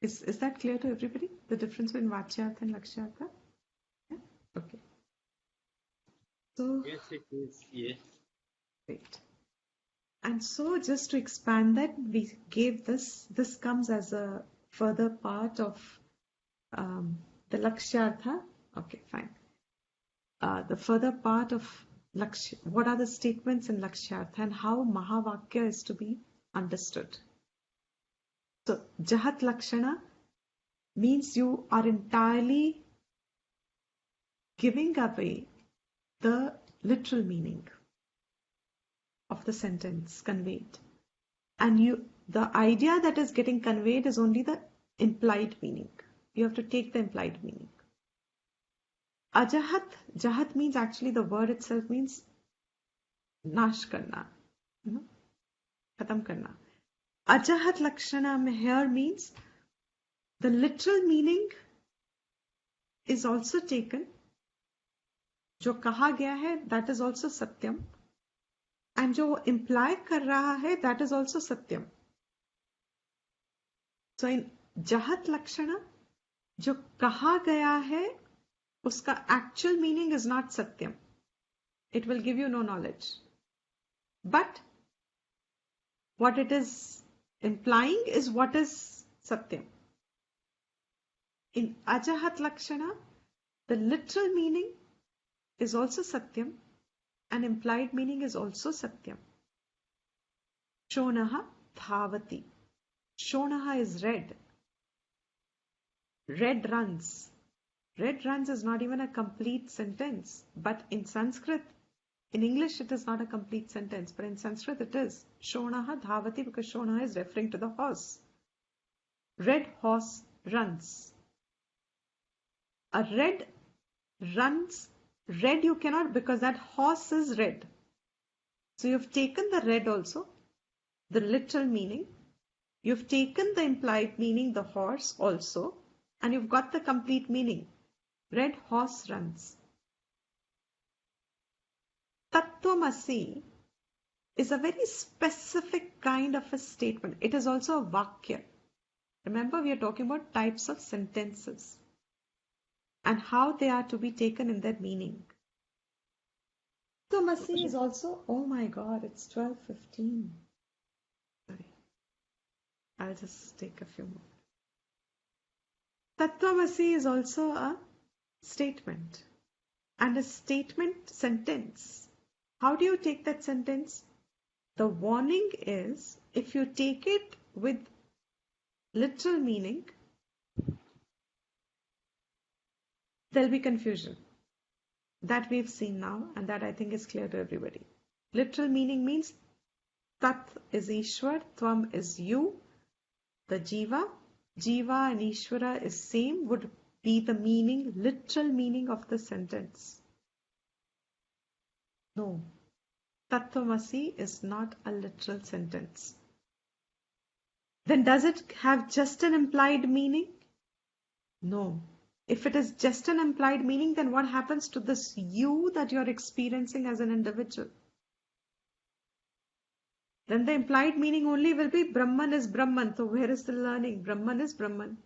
Is that clear to everybody? The difference between vachyartha and lakshyartha? Yeah? Okay. So Yes, it is. Yes. great. And so just to expand that, we gave this comes as a further part of the lakshyartha. Okay, fine. The further part of what are the statements in lakshyartha and how Mahavakya is to be understood. So Jahat Lakshana means you are entirely giving away the literal meaning of the sentence conveyed. And the idea that is getting conveyed is only the implied meaning. You have to take the implied meaning. Ajahat, Jahat means actually the word itself means nash karna, khatam karna. Ajahat Lakshana here means the literal meaning is also taken. जो कहा गया है, that is also satyam. And जो imply कर रहा है, that is also satyam. So in Jahat Lakshana, जो कहा गया है, उसका actual meaning is not satyam. It will give you no knowledge. But what it is implying is what is satyam. In Ajahat Lakshana, the literal meaning is also satyam and implied meaning is also satyam. Shonaha dhavati. Shonaha is red. Red runs. Red runs is not even a complete sentence, but in Sanskrit, in English it is not a complete sentence, but in Sanskrit it is. Shonaha dhavati, because Shonaha is referring to the horse. Red horse runs. A red runs. Red you cannot, because that horse is red. So you've taken the red also, the literal meaning. You've taken the implied meaning, the horse also, and you've got the complete meaning. Red horse runs. Tattvamasi is a very specific kind of a statement. It is also a vakya. Remember, we are talking about types of sentences and how they are to be taken in their meaning. Tattvamasi is also, oh my God, it's 12:15. Sorry. I'll just take a few more. Tattvamasi is also a statement and a statement sentence. How do you take that sentence? The warning is, if you take it with literal meaning, there'll be confusion. That we've seen now, and that I think is clear to everybody. Literal meaning means Tat is Ishwar, Tvam is you, the Jiva. Jiva and Ishvara is same, would be the meaning, literal meaning of the sentence. No, Tattvamasi is not a literal sentence. Then does it have just an implied meaning? No. If it is just an implied meaning, then what happens to this you that you're experiencing as an individual? Then the implied meaning only will be Brahman is Brahman. So where is the learning? Brahman is Brahman.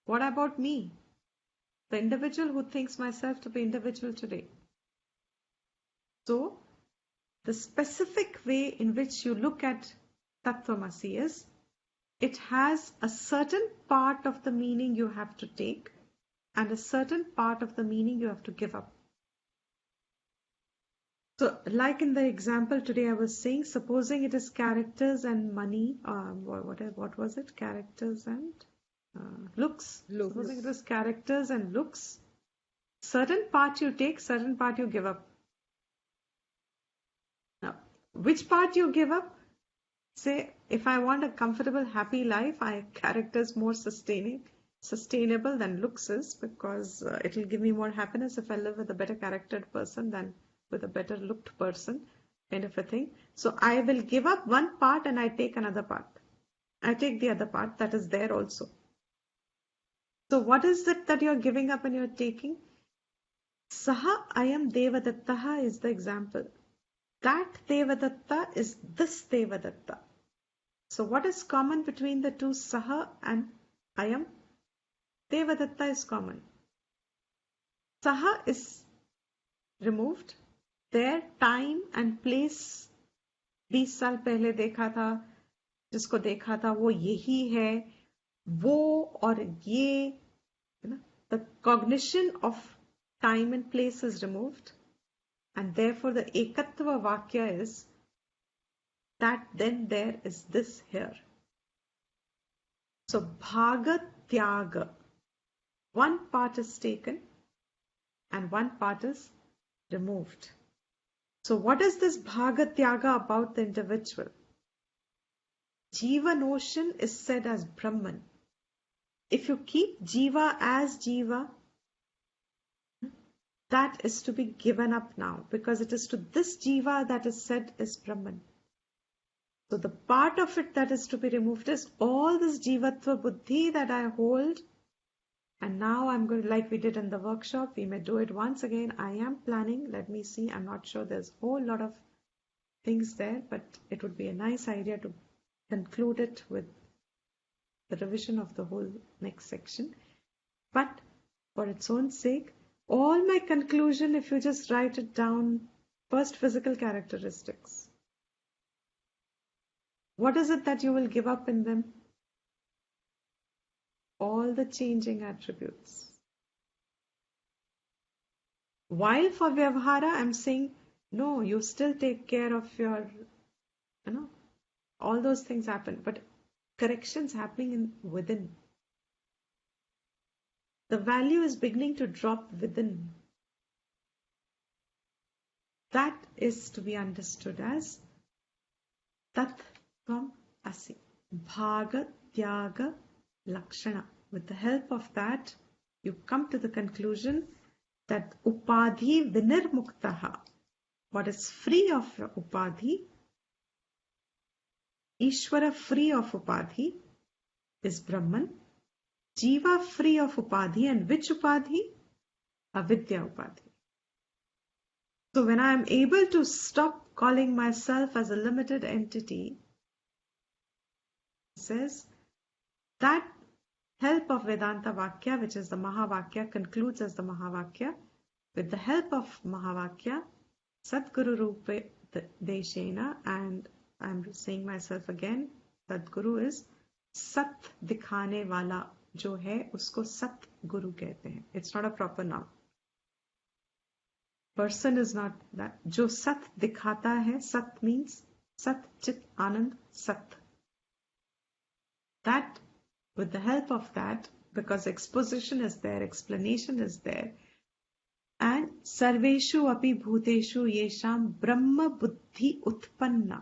What about me? The individual who thinks myself to be individual today. So the specific way in which you look at Tattvamasi is, it has a certain part of the meaning you have to take and a certain part of the meaning you have to give up. So like in the example today I was saying, supposing it is characters and money, what was it? Characters and looks. Supposing it was characters and looks, certain part you take, certain part you give up. Now, which part you give up? Say, if I want a comfortable, happy life, characters more sustainable than looks is, because it will give me more happiness if I live with a better charactered person than with a better looked person, kind of a thing. So I will give up one part and I take another part. I take the other part that is there also. So what is it that you're giving up and you're taking? Saha ayam Devadattaha is the example. That Devadatta is this Devadatta. So what is common between the two Saha and ayam? Devadatta is common. Saha is removed. There time and place 20 साल पहले देखा था, जिसको देखा था वो यही है, वो और ये, the cognition of time and place is removed, and therefore the Ekattva Vakya is that then there is this here. So Bhaga Tyaga, one part is taken and one part is removed. So what is this Bhaga Tyaga about the individual? Jiva notion is said as Brahman. If you keep Jiva as Jiva, that is to be given up now, because it is to this Jiva that is said is Brahman. So the part of it that is to be removed is all this Jivatva Buddhi that I hold. And now I'm going to, like we did in the workshop, we may do it once again. I am planning, let me see, I'm not sure, there's a whole lot of things there, but it would be a nice idea to conclude it with the revision of the whole next section. But for its own sake, all my conclusion, if you just write it down, first physical characteristics. What is it that you will give up in them? All the changing attributes. While for Vyavhara, I'm saying, no, you still take care of your, all those things happen, but corrections happening within. The value is beginning to drop within. That is to be understood as Tattvam Asi, Bhaga Tyaga Lakshana. With the help of that, you come to the conclusion that Upadhi Vinirmuktaha, what is free of Upadhi, Ishvara free of Upadhi is Brahman, Jiva free of Upadhi, and which Upadhi? Avidya Upadhi. So when I am able to stop calling myself as a limited entity, it says that help of Vedanta Vakya, which is the Mahavakya, concludes as the Mahavakya. With the help of Mahavakya, Sadguru Rupe Deshena, and I'm saying myself again, Sadguru is Sat Dikhane Wala, जो है उसको सत गुरु कहते हैं. It's not a proper noun. Person is not that. जो सत दिखाता है, सत means सत चित आनंद सत. That, with the help of that, because exposition is there, explanation is there, and sarveshu api bhuteshu yesham brahma buddhi utpanna.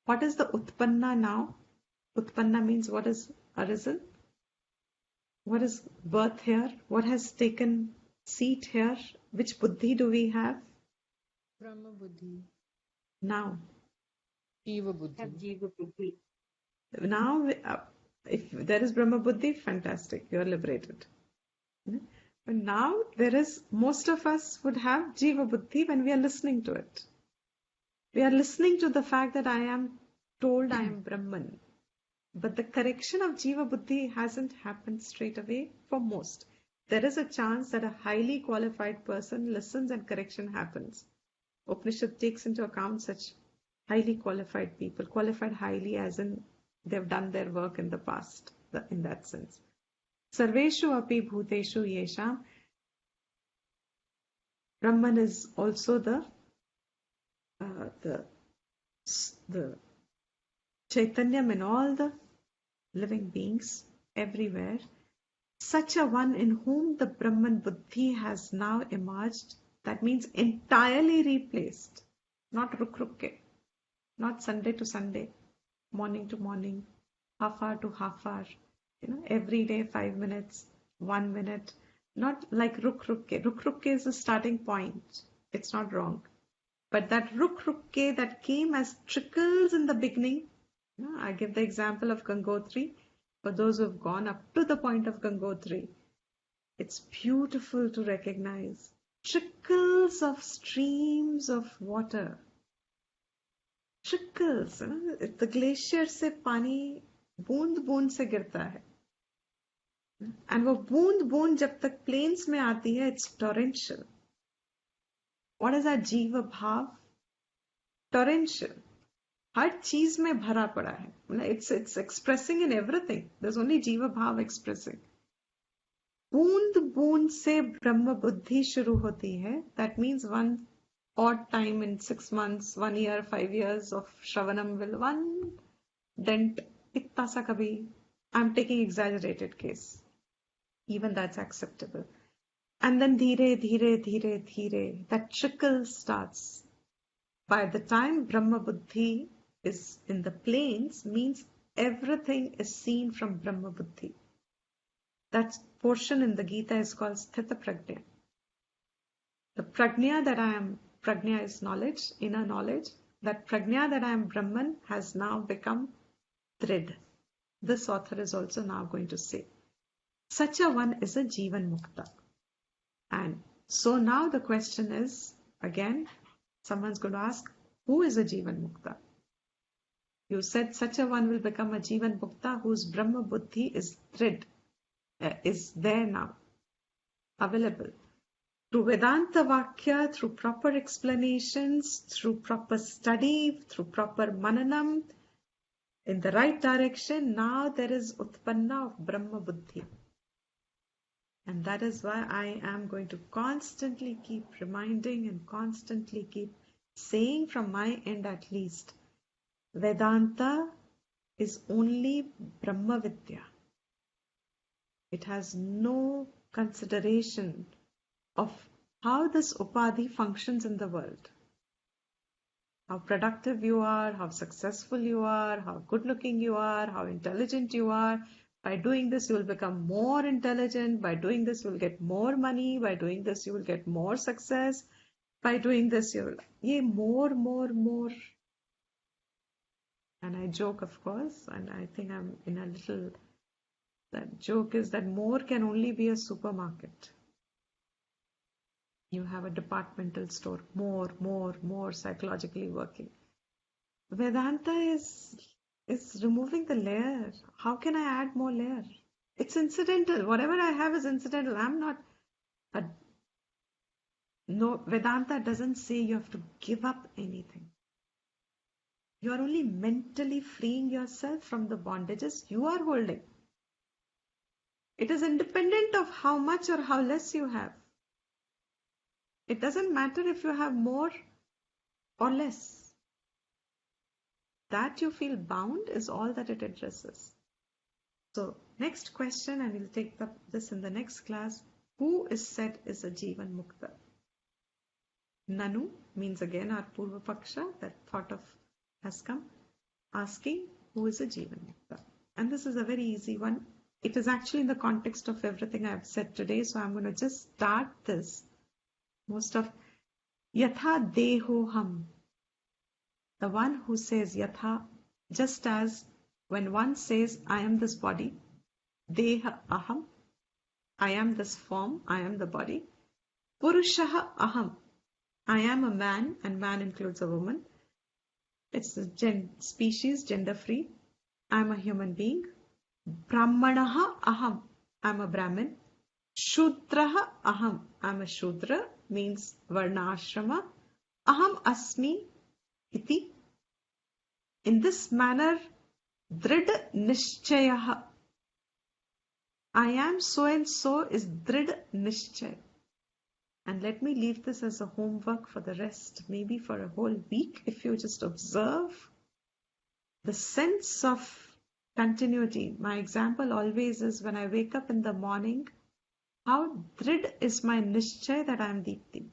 What is the Utpanna now? Utpanna means what is arisen? What is birth here? What has taken seat here? Which buddhi do we have Brahma Buddhi, now? Jiva Have Buddhi. Jiva Buddhi. Now, if there is Brahma Buddhi, fantastic, you're liberated. But now there is, most of us would have Jiva Buddhi when we are listening to it. We are listening to the fact that I am told I am Brahman. But the correction of Jiva Buddhi hasn't happened straight away for most. There is a chance that a highly qualified person listens and correction happens. Upanishad takes into account such highly qualified people, qualified highly as in they've done their work in the past, in that sense. Sarveshu api bhuteshu yesham. Brahman is also the Chaitanyam in all the living beings everywhere. Such a one in whom the Brahman Buddhi has now emerged, that means entirely replaced, not ruk-rukke, not Sunday to Sunday, morning to morning, half hour to half hour, every day 5 minutes, 1 minute, not like ruk-rukke. Ruk-rukke is the starting point. It's not wrong. But that ruk-rukke that came as trickles in the beginning, I give the example of Gangotri. For those who have gone up to the point of Gangotri, it's beautiful to recognize trickles of streams of water. Trickles, the glacier से पानी बूंद बूंद से गिरता है, and वो बूंद बूंद जब तक plains में आती है, it's torrential. What is that जीव भाव? Torrential. हर चीज में भरा पड़ा है. It's expressing in everything. There's only जीव भाव expressing. बूंद बूंद से ब्रह्म बुद्धि शुरू होती है. That means one odd time in 6 months, 1 year, 5 years of Shravanam will one dent. इतना सा कभी. I'm taking exaggerated case. Even that's acceptable. And then धीरे धीरे धीरे धीरे that trickle starts. By the time Brahma Buddhi is in the plains, means everything is seen from Brahma Buddhi. That portion in the Gita is called Sthita Prajna. The Prajna that I am, Prajna is knowledge, inner knowledge. That Prajna that I am Brahman has now become Drid. This author is also now going to say. Such a one is a Jivan Mukta. And so now the question is, again, someone's going to ask, who is a Jivan Mukta? You said such a one will become a Jivan Mukta whose Brahma Buddhi is Drid, is there now, available. Through Vedanta Vakya, through proper explanations, through proper study, through proper mananam, in the right direction, now there is Utpanna of Brahma Buddhi. And that is why I am going to constantly keep reminding and constantly keep saying from my end at least, Vedanta is only Brahma Vidya. It has no consideration of how this upadhi functions in the world. How productive you are, how successful you are, how good looking you are, how intelligent you are. By doing this, you will become more intelligent. By doing this, you will get more money. By doing this, you will get more success. By doing this, you will, more. And I joke, of course, and I think I'm in a little, that joke is that more can only be a supermarket. You have a departmental store, more psychologically working. Vedanta is removing the layer. How can I add more layer? It's incidental. Whatever I have is incidental. I'm not no, Vedanta doesn't say you have to give up anything. You are only mentally freeing yourself from the bondages you are holding. It is independent of how much or how less you have. It doesn't matter if you have more or less. That you feel bound is all that it addresses. So, next question, and we'll take this in the next class. Who is said is a Jivan Mukta? Nanu means again our Purva Paksha, that thought of has come. asking who is a Jivanmukta. And this is a very easy one. It is actually in the context of everything I've said today, so I'm going to just start this. Most of Yatha Dehoham, the one who says Yatha, just as when one says, I am this body, Deha Aham, I am this form, I am the body. Purushaha Aham, I am a man, and man includes a woman. It's a species, gender free. I'm a human being. Brahmanaha Aham, I'm a Brahmin. Shudraha Aham, I'm a Shudra, means Varnashrama. Aham Asmi Iti. In this manner, Drid Nishchayaha, I am so and so is Drid Nishchay. And let me leave this as a homework for the rest, maybe for a whole week, if you just observe the sense of continuity. My example always is when I wake up in the morning, how drid is my nishchay that I am Deepti?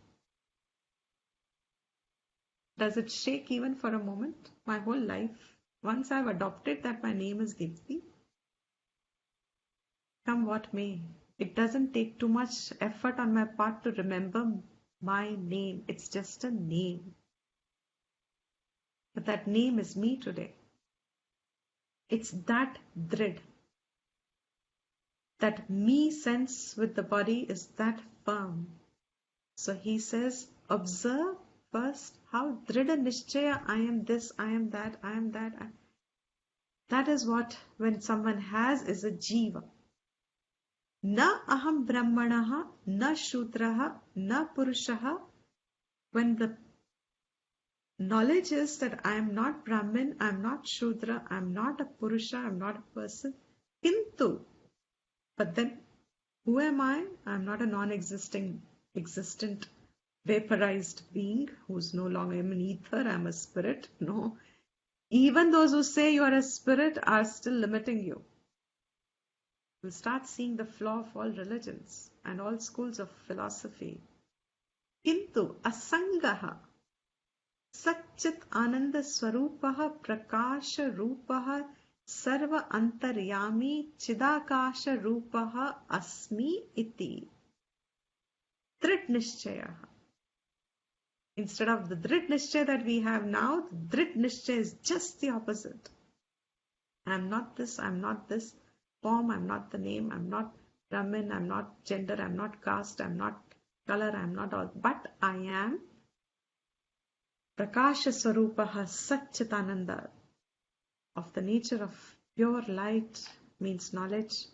Does it shake even for a moment? My whole life, once I've adopted that my name is Deepti, come what may, it doesn't take too much effort on my part to remember my name. It's just a name. But that name is me today. It's that drid. That me sense with the body is that firm. So he says, observe first how drida nishchaya, I am this, I am that, I am that. That is what, when someone has, is a jiva. Na aham brahmanaha, na shudraha, na purushaha. When the knowledge is that I am not Brahmin, I am not Shudra, I am not a Purusha, I am not a person. Kintu. But then, who am I? I am not a non-existent, existent, vaporized being who's no longer an ether, I am a spirit. No. Even those who say you are a spirit are still limiting you. You'll start seeing the flaw of all religions and all schools of philosophy. Kintu asangaha Satchit Ananda Swarupaha Prakasha Rupaha Sarva Antaryami Chidakasha Rupaha Asmi Iti. Drid Nishchaya. Instead of the Drid Nishchaya that we have now, the Drid Nishchaya is just the opposite. I'm not this, I'm not this form, I'm not the name, I'm not Brahmin, I'm not gender, I'm not caste, I'm not color, I'm not all, but I am Prakasha Swarupaha Satchitananda, of the nature of pure light, means knowledge.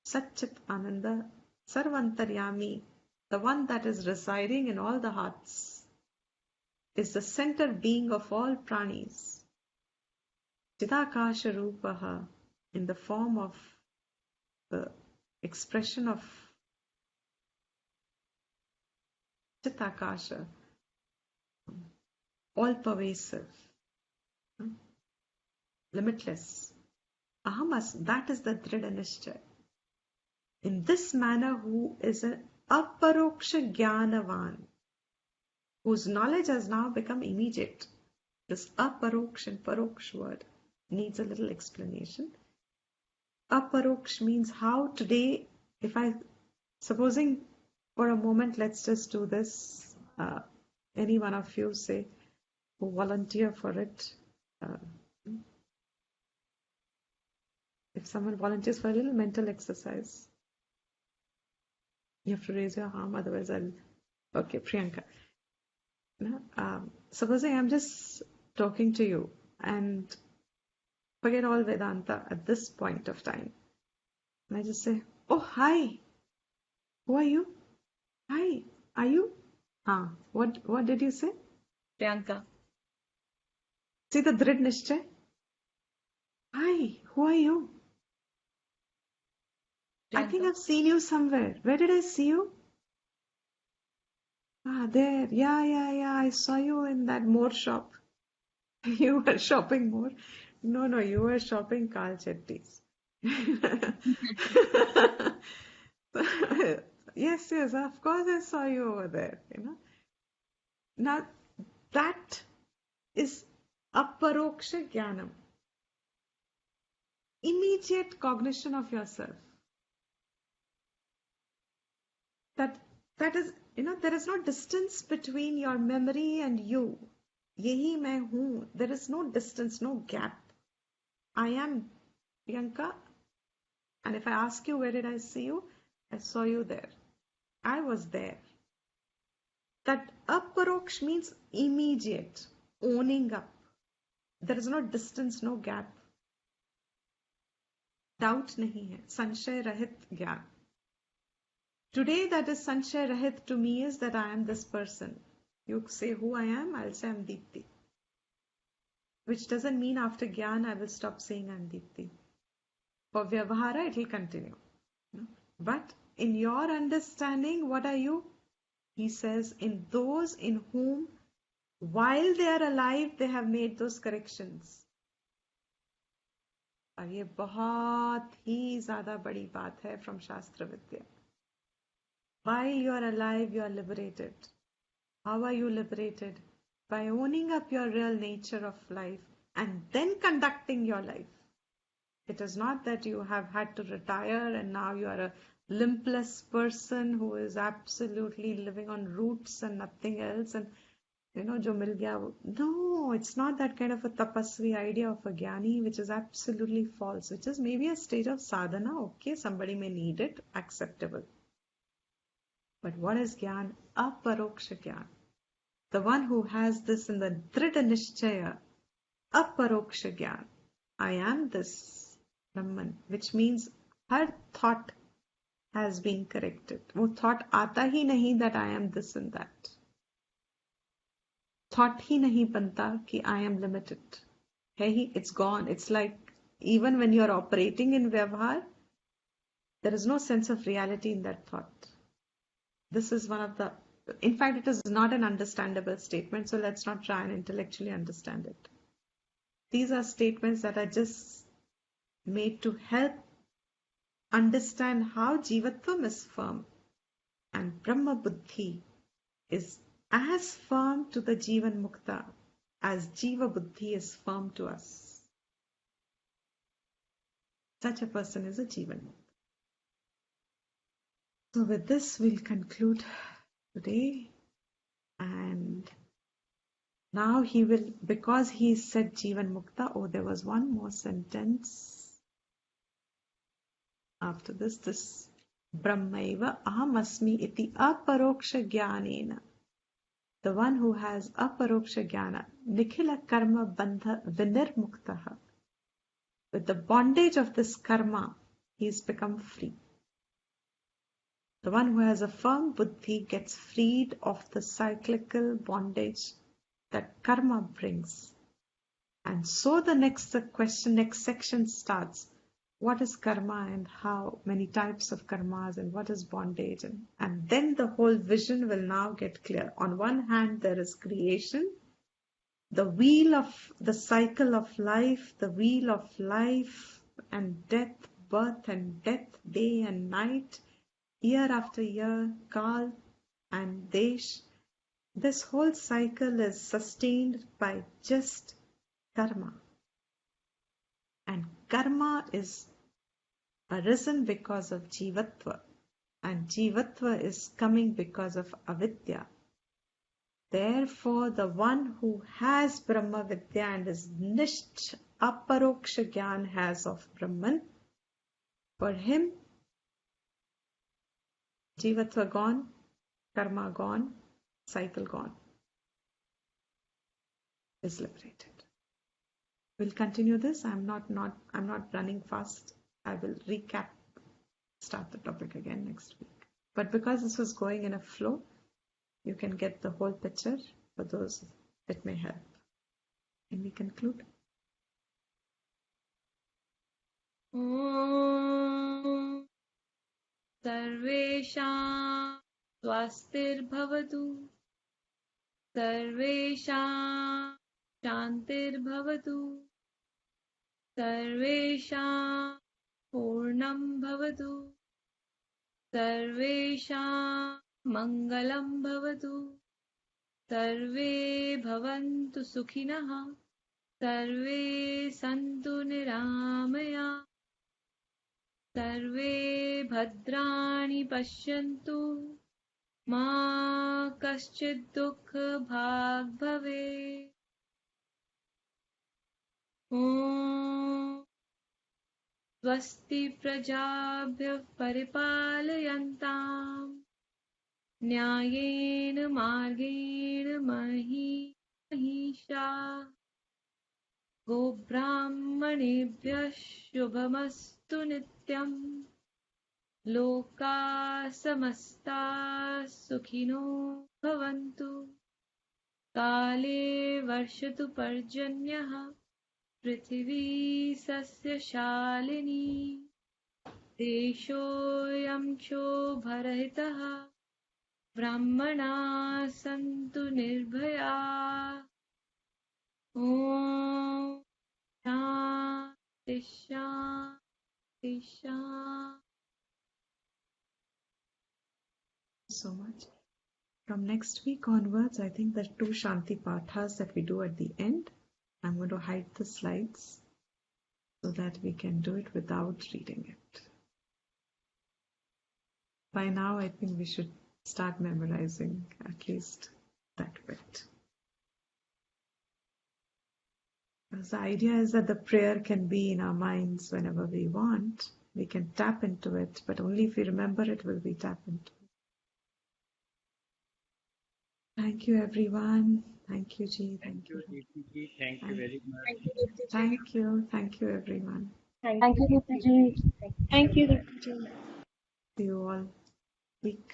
Satchit Ananda Sarvantaryami, the one that is residing in all the hearts, is the center being of all pranis. Chidakasha Rupaha, in the form of the expression of Chitakasha, all pervasive, limitless. Ahamas, that is the Drida Nishchay. In this manner, who is an aparoksha jnanavan, whose knowledge has now become immediate. This aparoksh and paroksh word needs a little explanation. Aparoksh means how today, supposing for a moment, let's just do this. Any one of you say, who volunteer for it. If someone volunteers for a little mental exercise, you have to raise your arm, otherwise I'll. Okay, Priyanka. Supposing I'm just talking to you and forget all Vedanta at this point of time. And I just say, oh, hi. Who are you? Hi. Are you? What did you say? Priyanka. See the Drid Nishchay? Hi. Who are you? Priyanka. I think I've seen you somewhere. Where did I see you? There. Yeah. I saw you in that more shop. You were shopping more. No, you were shopping Karl Chetty's. Yes, of course I saw you over there. Now that is aparoksha jnanam. immediate cognition of yourself. That is, there is no distance between your memory and you. Yehi main hoon. There is no distance, no gap. I am Priyanka, and if I ask you where did I see you, I saw you there. I was there. That aparoksh means immediate, owning up. There is no distance, no gap. Doubt nahi hai. Sanshay rahit gyan. Today, that is Sanshay Rahit to me is that I am this person. You say who I am, I'll say I'm Deepti. Which doesn't mean after Gyan I will stop saying I'm Deepti. For Vyavahara, it will continue. But in your understanding, what are you? He says, in those in whom, while they are alive, they have made those corrections. और ये बहुत ही ज़्यादा बड़ी बात है from Shastra Vidya. While you are alive, you are liberated. How are you liberated? By owning up your real nature of life and then conducting your life. It is not that you have had to retire and now you are a limpless person who is absolutely living on roots and nothing else and jo mil gaya. No, it's not that kind of a tapasvi idea of a jnani, which is absolutely false, which is maybe a stage of sadhana. Okay, somebody may need it, acceptable. But what is Gyan? Aparoksha Gyan. The one who has this in the Dhrida Nishchaya, Aparoksha Gyan. I am this Brahman, which means her thought has been corrected. वो thought आता ही नहीं that I am this and that. Thought ही नहीं बनता कि I am limited. है it's gone. It's like even when you are operating in Vyavahar, there is no sense of reality in that thought. This is one of the, in fact, it is not an understandable statement, so let's not try and intellectually understand it. These are statements that are just made to help understand how Jivatvam is firm and Brahma Buddhi is as firm to the Jivan Mukta as Jiva Buddhi is firm to us. Such a person is a Jivan Mukta. So with this, we'll conclude today. And now he will, because he said Jivan Mukta, oh, there was one more sentence. After this Brahmaiva ahamasmi iti aparoksha jnanena. The one who has aparoksha jnana, nikhila karma bandha vinirmuktaha. With the bondage of this karma, he has become free. The one who has a firm buddhi gets freed of the cyclical bondage that karma brings. And so the next section starts. What is karma and how many types of karmas and what is bondage? And then the whole vision will now get clear. On one hand, there is creation, the wheel of the cycle of life, the wheel of life and death, birth and death, day and night, year after year, Kal and Desh. This whole cycle is sustained by just karma. And karma is arisen because of Jivatva. And Jivatva is coming because of Avidya. Therefore, the one who has Brahma Vidya and is nisht aparoksha gyan has of Brahman, for him, Jivatva gone, karma gone, cycle gone, is liberated. We'll continue this. I'm not running fast. I will start the topic again next week. But because this was going in a flow, you can get the whole picture. For those, it may help. Can we conclude? Om Sarvesham Swastirбhavatu Sarvesham Shantirbhavatu Sarvesham Purnam Bhavatu Sarvesham Mangalam Bhavatu Sarve Bhavantu Sukhinah Sarve Santu Niramaya सर्वे भद्राणि पश्यन्तु मा कश्चित् दुःखभाग् भवेत्। ॐ स्वस्ति प्रजाभ्यः परिपालयन्ताम् न्यायेन मार्गेण महिषा गोब्राह्मणेभ्यः शुभमस्तु नित्यम् लोकाः समस्ताः सुखिनो भवन्तु काले वर्षतु पर्जन्यः पृथिवी सस्यशालिनी देशोऽयं क्षोभरहितः ब्राह्मणाः सन्तु निर्भयाः ॐ शान्ति शान्ति शान्ति। So much. From next week onwards, I think the 2 Shanti Pathas that we do at the end, I'm going to hide the slides so that we can do it without reading it. By now, I think we should start memorizing at least that bit. Because the idea is that the prayer can be in our minds whenever we want. We can tap into it, but only if we remember it will we tap into it. Thank you, everyone. Thank you, Ji. Thank you, Deepti. Thank you very much. Thank you. Thank you, everyone. Thank you, Deepti ji. Thank you, Dr. See you all week.